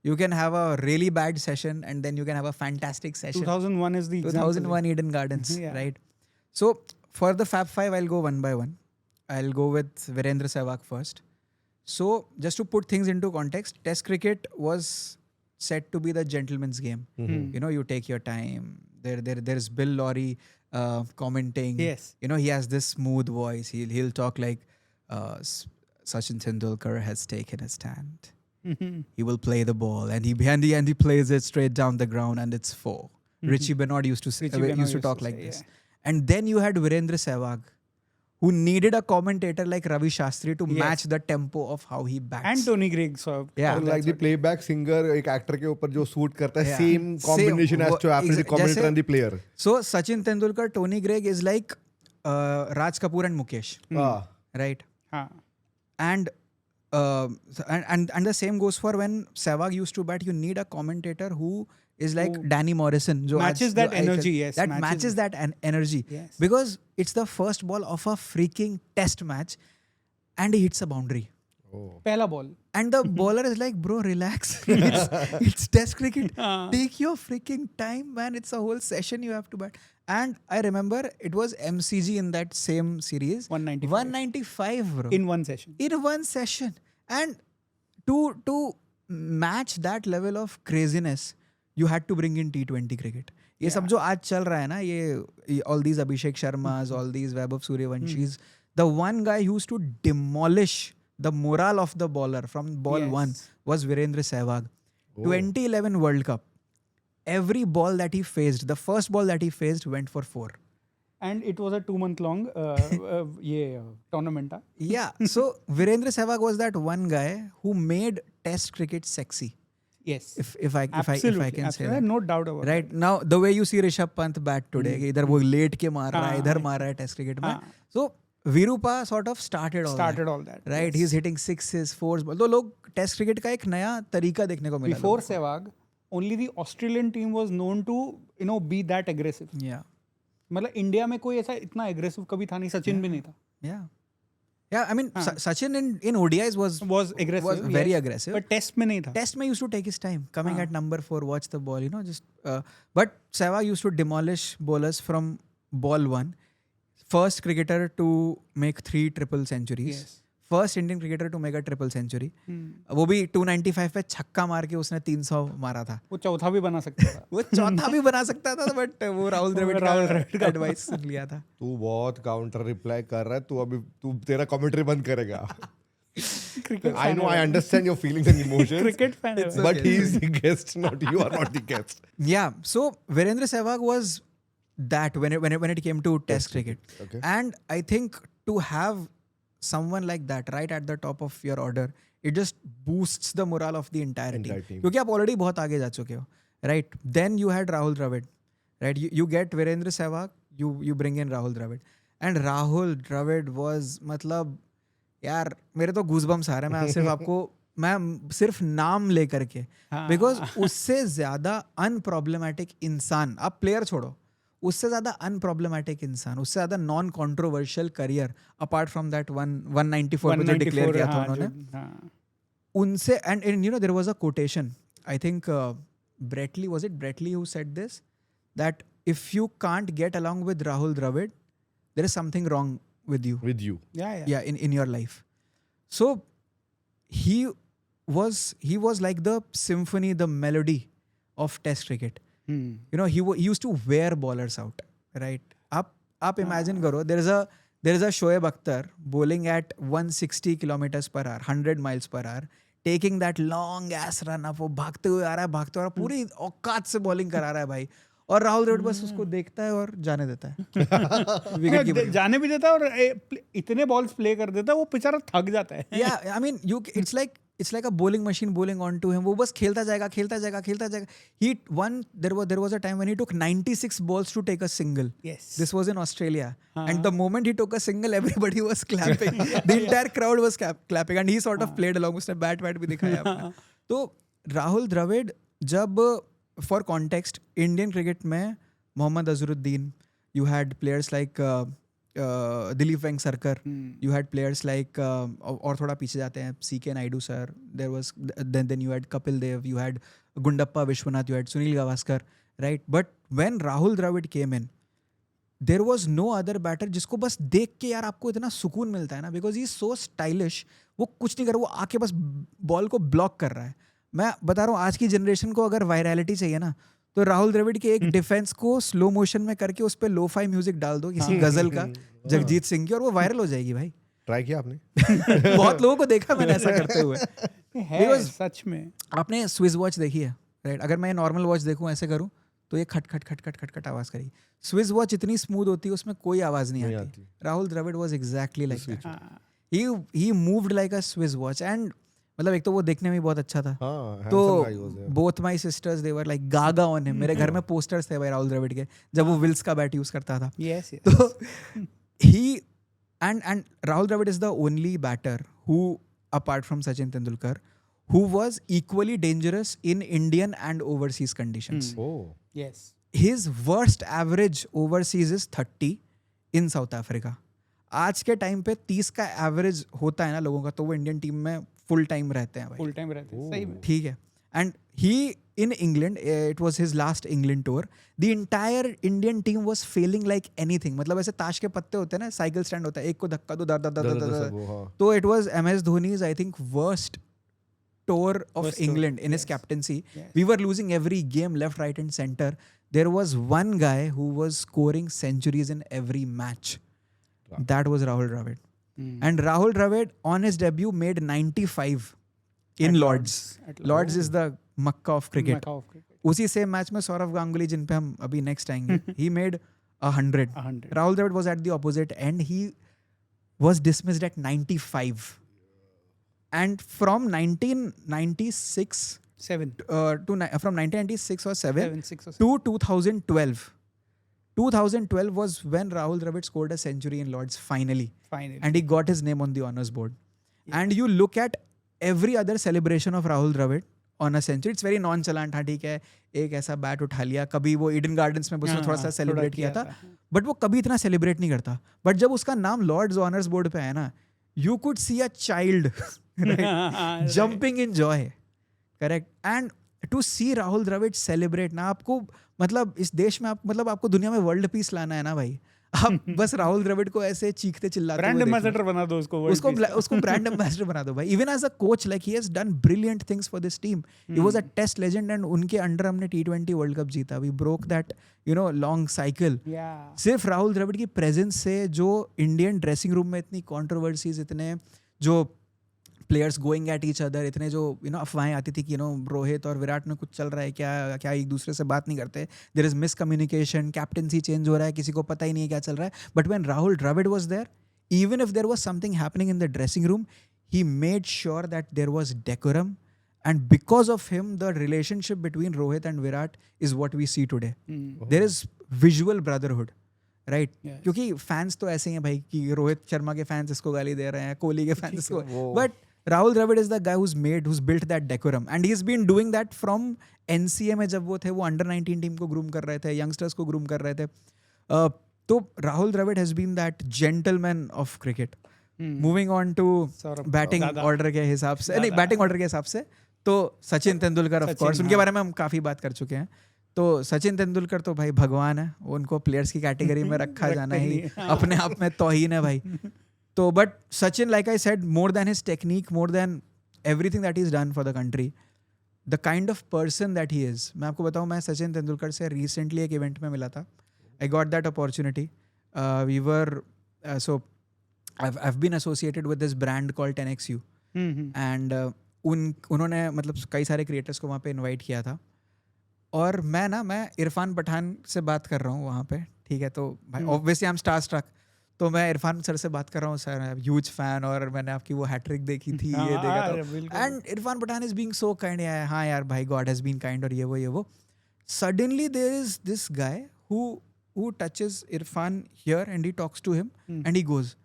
You can have a really bad session and then you can have a fantastic session. 2001 is the example. 2001 Eden Gardens, Yeah. right? So for the Fab 5, I'll go one by one. I'll go with Virendra Sehwag first. So just to put things into context, Test cricket was said to be the gentleman's game. You take your time. There's Bill Lawry commenting. Yes. He has this smooth voice. He'll talk like Sachin Tendulkar has taken a stand. He will play the ball and he plays it straight down the ground and it's 4. Richie Bernard used to talk like this. And then you had Virendra Sehwag, who needed a commentator like Ravi Shastri to match the tempo of how he bats. And Tony Greig. So Yeah. Like the playback singer, एक actor के ऊपर जो suit करता है, Yeah. same combination as to happen the commentator and the player. So Sachin Tendulkar, Tony Greig is like Raj Kapoor and Mukesh, right? हाँ. And and the same goes for when Sehwag used to bat. You need a commentator who is like Who Danny Morrison, jo matches aaj- that jo I- energy, yes, that matches matches that energy, Yes. because it's the first ball of a freaking test match, and he hits a boundary. Oh. पहला ball. And the bowler is like, bro, relax. it's test cricket. Take your freaking time, man. It's a whole session you have to bat. And I remember it was MCG in that same series. 195. 195, bro. In one session. In one session. And to match that level of craziness, you had to bring in T20 cricket. ये सब जो आज चल रहा है ना, ये all these Abhishek Sharmas, all these Vaibhav Suryavanshis, the one guy who used to demolish the morale of the bowler from ball Yes. one was Virendra Sehwag. 2011 World Cup. Every ball that he faced, the first ball that he faced went for 4. And it was a 2-month long tournament. Yeah. So Virendra Sehwag was that one guy who made Test cricket sexy. Yes. If I can say absolutely. that. No doubt about it. Right now, the way you see Rishabh Pant bat today, कि इधर वो late के मार रहा है, इधर मार रहा है Test cricket में. So Virupa sort of started all that. Right, he's hitting 6s, 4s. तो लोग Test cricket का एक नया तरीका देखने को मिला. Before Sehwag, only the Australian team was known to be that aggressive. Yeah. मतलब इंडिया में कोई ऐसा इतना aggressive कभी था नहीं, सचिन भी नहीं था. Yeah, I mean, Sachin in ODIs was aggressive. was very yes. aggressive. But Test में नहीं था. Test में used to take his time, coming at number 4, watch the ball, just. But Sehwag used to demolish bowlers from ball 1. First cricketer to make 3 triple centuries. Yes. First Indian cricketer to make a triple century. वो भी 295 पे छक्का मार के उसने 300 मारा था. वो चौथा भी बना सकता था. वो चौथा भी बना सकता था, बट वो राहुल द्रविड़ का एडवाइस लिया था. तू बहुत काउंटर रिप्लाई कर रहा है. तू तेरा कमेंट्री बंद करेगा. I know, I understand your feelings and emotions. Cricket fan. But he is the guest, not you are not the guest. Yeah, so Virendra Sehwag was that when it came to Test cricket. Okay. And I think to have someone like that right at the top of your order, it just boosts the morale of the entire team. क्योंकि आप already बहुत आगे जा चुके हो, right? Then you had Rahul Dravid, right? You get Virendra Sehwag, you bring in Rahul Dravid, and Rahul Dravid was मतलब यार मेरे तो गूज़बम्स आ रहे हैं. मैं सिर्फ नाम लेकर के, बिकॉज उससे ज्यादा अनप्रॉब्लमेटिक इंसान, आप प्लेयर छोड़ो, उससे ज्यादा अनप्रॉब्लमेटिक इंसान, उससे ज्यादा non controversial career apart from that 194 में जो डिक्लेयर किया था उन्होंने, उनसे. And there was a quotation, I think Bretley, was it Bretley who said this, that if you can't get along with Rahul Dravid, there is something wrong with you. Yeah, in your life. So he was like the symphony, the melody of Test cricket. He used to wear bowlers out, right? आप imagine करो, there is a Shoaib Akhtar bowling at 160 kilometers per hour, 100 miles per hour, taking that long ass run up, वो भागते हुए आ रहा है, पूरी औकात से बॉलिंग करा रहा है भाई, और राहुल द्रविड़ बस उसको देखता है और जाने देता है. विकेट जाने भी देता है और इतने बॉल्स प्ले कर देता है, वो बेचारा थक जाता है. Yeah, I mean, it's like a bowling machine bowling onto him. वो बस खेलता जाएगा. There was a time when he took 96 balls to take a single. Yes. This was in Australia. And the moment he took a single, everybody was clapping. The entire crowd was clapping. And he sort of played along. उसने bat भी दिखाया अपना. तो राहुल द्रविड़, जब for context, Indian cricket में Mohammad Azharuddin, you had players like Dilip Vengsarkar, you had players like और थोड़ा पीछे जाते हैं, CK Naidu sir, there was then you had Kapil Dev, you had Gundappa Vishwanath, you had Sunil Gavaskar, right? But when Rahul Dravid came in, there was no other batter जिसको बस देख के यार आपको इतना सुकून मिलता है ना, because he is so stylish. वो कुछ नहीं कर रहा, वो आके बस बॉल को ब्लॉक कर रहा है. मैं बता रहा हूँ, आज की जनरेशन को अगर वायरलिटी चाहिए ना, तो राहुल द्रविड़ के एक डिफेंस को स्लो मोशन में करके उस पे लो-फाई म्यूजिक डाल दो, किसी गजल का, जगजीत सिंह की, और वो वायरल हो जाएगी भाई. ट्राई किया आपने? बहुत लोगों को देखा मैंने ऐसा करते हुए. है सच में. आपने स्विस वॉच देखी है, राइट? अगर मैं नॉर्मल वॉच देखूं, ऐसे करूं, तो ये खट खट खट खट खट खट आवाज करेगी. स्विस वॉच इतनी स्मूथ होती है, उसमें कोई आवाज नहीं आती. Rahul Dravid was exactly like that. He moved like a Swiss watch. And मतलब एक तो वो देखने में बहुत अच्छा था, तो both my sisters they were like Gaga on him. मेरे घर में पोस्टर्स थे भाई राहुल द्रविड़ के, जब वो विल्स का बैट यूज करता था. तो ही and Rahul Dravid is the only batter who apart from Sachin Tendulkar, who was equally dangerous in Indian and overseas conditions. Oh. Yes. His worst average overseas is 30 in South Africa. आज के time पे 30 का average होता है ना लोगों का, तो वो इंडियन टीम में फुल टाइम रहते हैं भाई. Full time रहते हैं. सही में. ठीक है. And he in England, it was his last England tour. The entire Indian team was failing like anything. मतलब ऐसे ताश के पत्ते होते हैं ना, साइकिल स्टैंड होता है, एक को धक्का दो, दर दर दर दर दर. तो it was MS Dhoni's, I think, worst tour of Worst tour, England in his yes. captaincy. Yes. We were losing every game left, right and center. There was one guy who was scoring centuries in every match. Wow. That was Rahul Dravid. Hmm. And Rahul Dravid on his debut made 95 in At Lords. At Lords is the Makkah of cricket. Makkah of cricket. उसी same match में सौरव गांगुली, जिन पे हम अभी next आएंगे, he made 100. 100. Rahul Dravid was at the opposite end. He was dismissed at 95. And from 1996 7. from 1996 or 7 7, 6 or 7. to 2012. 2012 was when Rahul Dravid scored a century in Lords finally. Finally. And he got his name on the honours board. And you look at every other celebration of Rahul Dravid on a century, it's very nonchalant. हाँ ठीक है, एक ऐसा bat उठा लिया, कभी वो Eden gardens में उसने थोड़ा सा सेलिब्रेट किया था, बट वो कभी इतना सेलिब्रेट नहीं करता. बट जब उसका नाम लॉर्ड्स ऑनर्स बोर्ड पे है ना, you could see a child jumping in joy. Correct. And to see Rahul Dravid celebrate ना, आपको मतलब इस देश में आप मतलब आपको दुनिया में वर्ल्ड पीस लाना है ना भाई, आप बस राहुल द्रविड़ को ऐसे चीखते चिल्लाते ब्रांड एम्बेसडर बना दो उसको. उसको ब्रांड एम्बेसडर बना दो भाई. Even as a coach, like he has done brilliant things for this team. He was a test legend and उनके अंडर हमने T20 वर्ल्ड कप जीता. We broke that long cycle. सिर्फ राहुल द्रविड़ की प्रेजेंस से जो इंडियन ड्रेसिंग रूम में इतनी controversies, इतने जो players going at each other, इतने जो अफवाहें आती थी कि रोहित और विराट में कुछ चल रहा है क्या, क्या एक दूसरे से बात नहीं करते, there is miscommunication, captaincy change हो रहा है, किसी को पता ही नहीं है क्या चल रहा है. But when Rahul Dravid was there, even if there was something happening in the dressing room, he made sure that there was decorum. And because of him, the relationship between Rohit and Virat is what we see today. There is visual brotherhood, right? Yes. क्योंकि fans तो ऐसे ही हैं भाई कि रोहित शर्मा के fans इसको गाली दे रहे हैं, कोहली के fans इसको. But Rahul Dravid is the guy who's built that decorum, and he's been doing that from NCA में जब वो थे, वो under 19 टीम को groom कर रहे थे, youngsters को groom कर रहे थे. तो Rahul Dravid has been that gentleman of cricket. Moving on to batting order के हिसाब से, नहीं बैटिंग ऑर्डर के हिसाब से तो सचिन तेंदुलकर ऑफ कोर्स, उनके बारे में हम काफ़ी बात कर चुके हैं. तो सचिन तेंदुलकर तो भाई भगवान है, उनको प्लेयर्स की कैटेगरी में रखा जाना ही अपने आप में तौहीन है भाई. तो but Sachin, like I said, more than his technique, more than everything that is done for the country, the kind of person that he is. मैं आपको बताऊँ, मैं सचिन तेंदुलकर से रिसेंटली एक इवेंट में मिला था. I got that opportunity. We were so I've been associated with this brand called 10XU. And उन्होंने मतलब कई सारे क्रिएटर्स को वहाँ पे इनवाइट किया था. और मैं इरफान पठान से बात कर रहा हूँ वहाँ पे, ठीक है. तो भाई obviously I am star struck. तो मैं इरफान सर से बात कर रहा हूँ, sir I am huge fan और मैंने आपकी वो हैट्रिक देखी थी, ये देखा था. And Irfan Pathan is being so kind. हाँ यार भाई, गॉड हैज बीन काइंड और ये वो. Suddenly there is this guy who touches Irfan here and he talks to him and he goes.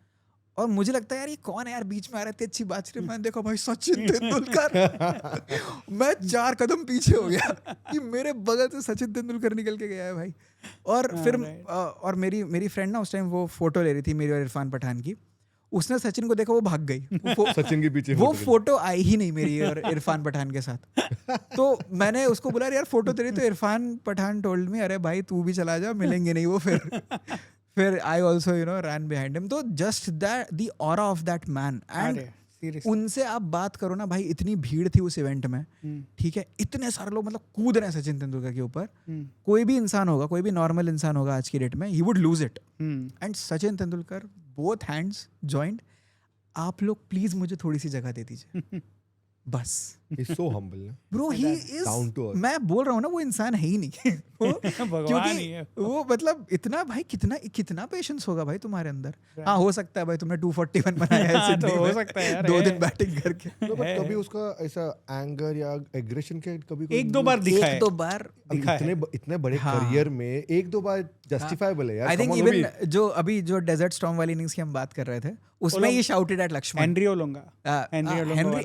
और मुझे लगता है यार ये कौन है यार, बीच में आ रहे थे, अच्छी बात रही. मैंने देखा भाई सचिन तेंदुलकर. मैं 4 कदम पीछे हो गया कि मेरे बगल से सचिन तेंदुलकर निकल के गया है भाई. और फिर और मेरी फ्रेंड ना उस टाइम वो फोटो ले रही थी मेरी और इरफान पठान की. उसने सचिन को देखा, वो भाग गई. सचिन के पीछे वो फोटो आई ही नहीं मेरी और इरफान पठान के साथ. तो मैंने उसको बोला यार फोटो तेरी. तो इरफान पठान टोल्ड मी, अरे भाई तू भी चला जा, मिलेंगे नहीं वो. फिर I also ran behind him. तो just that the aura of that man. And उनसे आप बात करो ना भाई, इतनी भीड़ थी उस इवेंट में, ठीक है, इतने सारे लोग मतलब कूद रहे हैं सचिन तेंदुलकर के ऊपर. कोई भी इंसान होगा, कोई भी नॉर्मल इंसान होगा आज की डेट में, he would lose it. And Sachin Tendulkar both hands joint. आप लोग प्लीज मुझे थोड़ी सी जगह दे दीजिए बस. He's so humble. ना? Bro he Down to is earth. मैं बोल रहा हूँ ना वो इंसान है ही नहीं वो भगवान ही है। क्योंकि वो मतलब इतना भाई कितना पेशेंस होगा भाई तुम्हारे अंदर. हाँ हो सकता है भाई तुमने 241 बनाया है हाँ, सिडनी तो हो में, सकता है यार, 2 है। दिन बैटिंग करके. No, but कभी उसका ऐसा एंगर या एग्रेशन के कभी कोई एक दो बार दिखा है, एक दो बार अब दिखा है। इतने बड़े हाँ. करियर में एक दो बार जस्टिफाइबल है यार. आई थिंक Come on, वो भी- इवन जो अभी जो डेजर्ट स्टॉर्म वाली इनिंग्स की हम बात कर रहे थे उसमें ये shouted at Laxman. Henry Olonga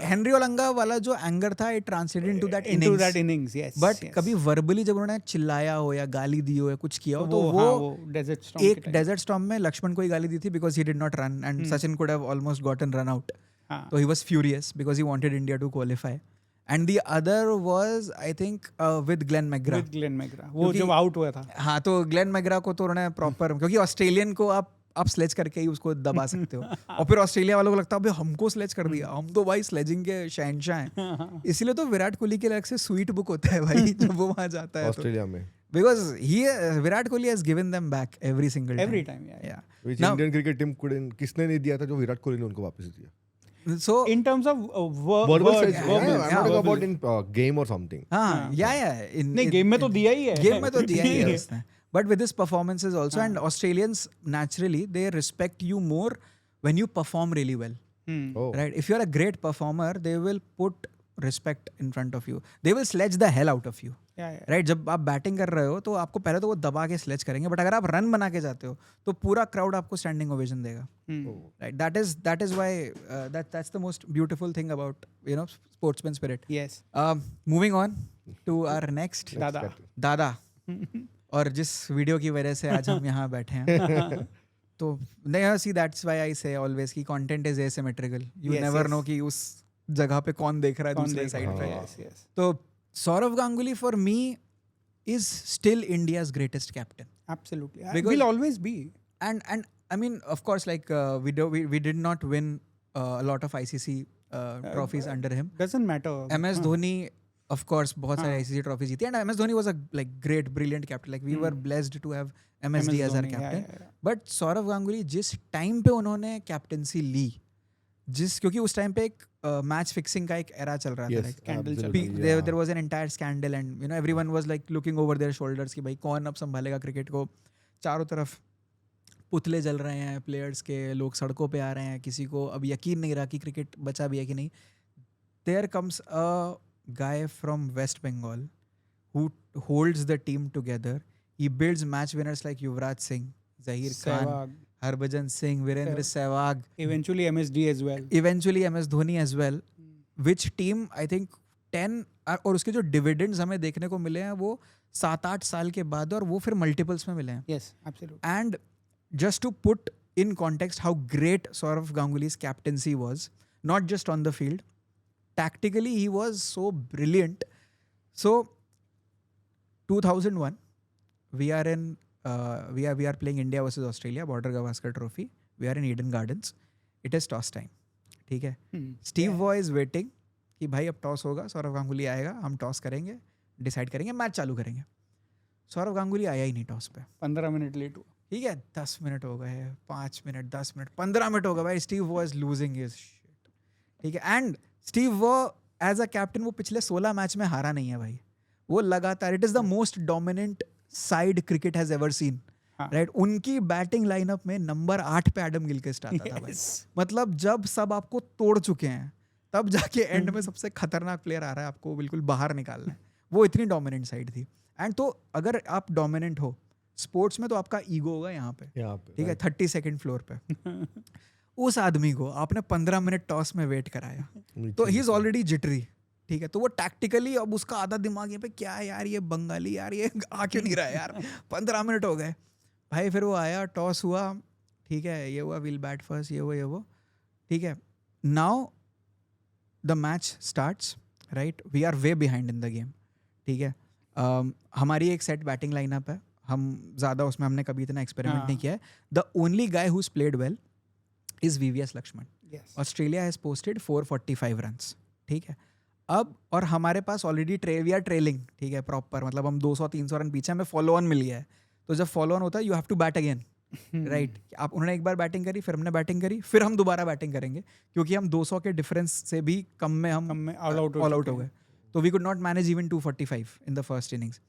Henry Olonga वाला जो एंगर था it translated into that into that innings. innings, yes. But yes. कभी वर्बली जब उन्होंने चिल्लाया हो या गाली दी हो या कुछ किया हो तो हाँ, वो Desert Storm के एक time। डेजर्ट स्टॉर्म में लक्ष्मण को ही गाली दी थी because he did not run and Sachin could have almost gotten run out. हाँ, So he was furious because he wanted India to qualify. And the other was, I think, with Glenn McGrath. with Glenn McGrath, वो क्योंकि- जब out हुआ था। हाँ तो Glenn McGrath को तो उन्होंने प्रॉपर क्योंकि ऑस्ट्रेलियन को आप स्लेज करके ही उसको दबा सकते हो और फिर ऑस्ट्रेलिया वालों को लगता है अबे हमको स्लेज कर दिया, हम तो भाई स्लेजिंग के शहंशाह हैं. इसीलिए तो विराट कोहली के अलग से स्वीट बुक होता है भाई जब वो वहां जाता है तो ऑस्ट्रेलिया में. Because he Virat Kohli has given them back every single Every time, yeah. या Which Now- Indian cricket team couldn't, किसने नहीं दिया था जो विराट कोहली ने उनको वापस दिया. सो In terms of Verbal words, side, verbal, yeah, I'm not talking verbal. about in game or something. हाँ या नहीं, game में तो दिया ही है। गेम में तो दिया ही है उसने. But with his performances also, and Australians naturally they respect you more when you perform really well, Hmm. Oh. right? If you're a great performer, they will put respect in front of you. They will sledge the hell out of you, Yeah, yeah. right? जब आप batting कर रहे हो तो आपको पहले तो वो दबा के स्लेज करेंगे, बट अगर आप रन बना के जाते हो तो पूरा क्राउड आपको स्टैंडिंग ओवेशन देगा, Hmm. right? That is why that's the most beautiful thing about sportsman spirit. Yes. Moving on to our next दादा। दादा और जिस वीडियो की वजह से आज हम यहाँ बैठे हैं तो नहीं see that's why I say always की content is asymmetrical. You Yes, never yes. Know कि उस जगह पे कौन देख रहा है कौन दूसरे देख साइड रहा पे. है? Yes, yes. तो Sourav Ganguly for me is still India's greatest captain. Absolutely. Because- Will always be. And I mean of course like we did not win a lot of ICC trophies under him. Doesn't matter. MS Dhoni of course बहुत सारे हाँ. ICC trophies जीती and MS Dhoni was a like great brilliant captain, like we were blessed to have MSD as our Dhoni, yeah, captain. yeah, yeah. But Sourav Ganguly जिस time पे उन्होंने captaincy ली, क्योंकि उस time पे एक मैच फिक्सिंग का एक एरा चल रहा था, Yes, like Scandal चल absolutely, रहा yeah. there was an entire scandal and everyone was like looking over their shoulders कि भाई कौन अब संभालेगा क्रिकेट को. चारों तरफ पुतले जल रहे हैं प्लेयर्स के, लोग सड़कों पे आ रहे हैं, किसी को अब यकीन नहीं रहा कि क्रिकेट बचा भी है कि नहीं. There comes a guy from West Bengal who holds the team together. He builds match winners like Yuvraj Singh, Zahir Khan, Sehwag. Harbhajan Singh, Virendra Sehwag, Eventually MSD as well. eventually MS Dhoni as well. Which team I think 10 और उसके जो dividends हमें देखने को मिले हैं वो 7-8 साल के बाद, और वो फिर मल्टीपल्स में मिले हैं. Yes, absolutely. And just to put in context how great Saurav Ganguly's captaincy was, not just on the field, tactically he was so brilliant. So 2001 we are in we are playing India versus Australia, Border Gavaskar Trophy. We are in Eden Gardens. It is toss time. ठीक है. Hmm. Steve Waugh is waiting कि भाई अब toss होगा, सौरव गांगुली आएगा, हम toss करेंगे, decide करेंगे, मैच चालू करेंगे. सौरव गांगुली आया ही नहीं टॉस पे. 15 मिनट लेट हुआ. ठीक है, 10 मिनट हो गए, 5 मिनट, 10 मिनट, 15 मिनट हो गए भाई. Steve Waugh is losing his shit. ठीक है. And Steve Waugh as a captain वो पिछले 16 मैच में हारा नहीं है भाई. वो लगातार, it is the most dominant side cricket has ever seen, हाँ. राइट. उनकी बैटिंग लाइनअप में नंबर 8 पे एडम गिलक्रिस्ट आता था भाई. Yes. मतलब जब सब आपको तोड़ चुके हैं तब जाके एंड में सबसे खतरनाक प्लेयर आ रहा है आपको बिल्कुल बाहर निकालना है. वो इतनी डोमिनेंट साइड थी. एंड तो अगर आप डोमिनेंट हो स्पोर्ट्स में तो आपका ईगो होगा यहाँ पे, यहाँ पे ठीक है, 32nd फ्लोर पे. उस आदमी को आपने 15 मिनट टॉस में वेट कराया तो ही इज ऑलरेडी जिटरी. ठीक है, तो वो टैक्टिकली अब उसका आधा दिमाग ये पे क्या है यार, ये बंगाली यार ये आ क्यों नहीं रहा है यार. 15 मिनट हो गए भाई. फिर वो आया, टॉस हुआ, ठीक है, ये हुआ, विल बैट फर्स्ट, ये वो, ठीक है. Now the match starts, right. We are way behind in the game. ठीक है. हमारी एक सेट बैटिंग लाइनअप है, हम ज़्यादा उसमें हमने कभी इतना एक्सपेरिमेंट हाँ. नहीं किया है. The only guy who's played well is VVS Laxman. Yes. Australia has posted 445 runs. ठीक है. अब और हमारे पास ऑलरेडी वी आर ट्रेलिंग, ठीक है, प्रॉपर, मतलब हम 200-300 रन पीछे, हमें फॉलो ऑन मिल गया है. तो जब फॉलो ऑन होता है you have to bat again. Right आप उन्होंने एक बार बैटिंग करी, फिर हमने बैटिंग करी, फिर हम दोबारा बैटिंग करेंगे क्योंकि हम 200 के डिफरेंस से भी कम में हम कम में all out हो ऑल आउट चुके हो गए. तो we could not manage even 245 in the first innings.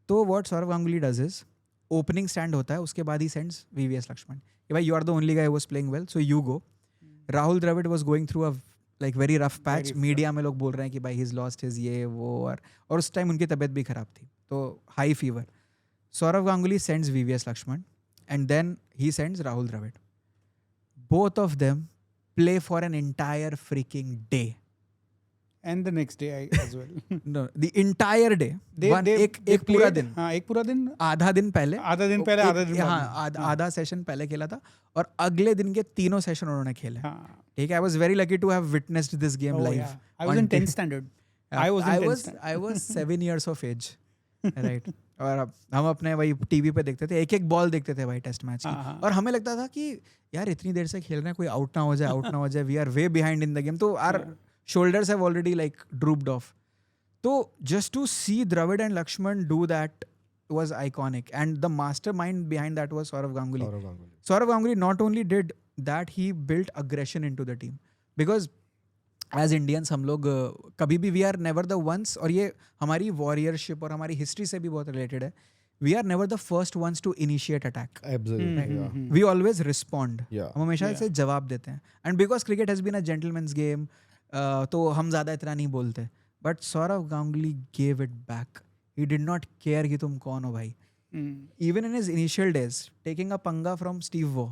तो what Sourav Ganguly does is opening stand होता है, उसके बाद ही सेंड्स वीवीएस लक्ष्मण कि भाई you are the only guy who was playing well, so you go. Rahul Dravid was going through a like very rough patch. Media में लोग बोल रहे हैं कि भाई ही इज लॉस्ट हिज ये वो, और उस टाइम उनकी तबीयत भी खराब थी, तो high fever. Saurav Ganguly sends VVS Lakshman and then he sends Rahul Dravid. Both of them play for an entire freaking day. And the next day as well. No, the entire day. एक पूरा दिन. हाँ, एक पूरा दिन. आधा दिन पहले. आधा दिन पहले, आधा दिन बाद. हाँ, आधा सेशन पहले खेला था और अगले दिन के तीनों सेशन उन्होंने खेले. हाँ. ठीक है, I was very lucky to have witnessed this game live. Yeah. I was in 10th standard. I was 7 years of age. Right. और हम अपने वही टीवी पे देखते थे, एक एक बॉल देखते थे भाई टेस्ट मैच की, और हमें लगता था कि यार इतनी देर से खेल रहे हैं, कोई आउट ना हो जाए, we are way behind in the game, तो our shoulders have already like drooped off. So just to see Dravid and Lakshman do that was iconic, and the mastermind behind that was Saurav Ganguly. Saurav Ganguly not only did that, he built aggression into the team, because as Indians हम लोग कभी भी we are never the ones, और ये हमारी वॉरियरशिप और हमारी history से भी बहुत रिलेटेड है, we are never the first ones to initiate attack. We always respond. हम हमेशा से जवाब देते हैं, and because cricket has been a gentleman's game, तो हम ज़्यादा इतना नहीं बोलते. But Sourav Ganguly gave it back. He did not care कि तुम कौन हो भाई. Even in his initial days taking a पंगा from Steve Waugh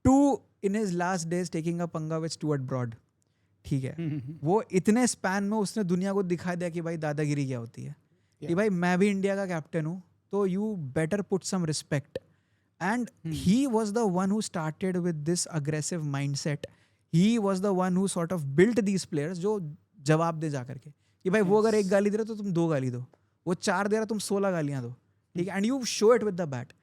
to in his last days taking a पंगा विद स्टुअर्ट ब्रॉड. ठीक है, वो इतने स्पैन में उसने दुनिया को दिखा दिया कि भाई दादागिरी क्या होती है, कि भाई मैं भी इंडिया का कैप्टन हूँ, तो you better put some respect. And he was the one who started with this aggressive mindset. He was the one who sort of built these players जो जवाब दे जा करके कि भाई वो अगर एक गाली दे रहा तो तुम 2 गाली दो, वो 4 दे रहा तुम 16 गालियाँ दो. ठीक है, and you show it with the bat.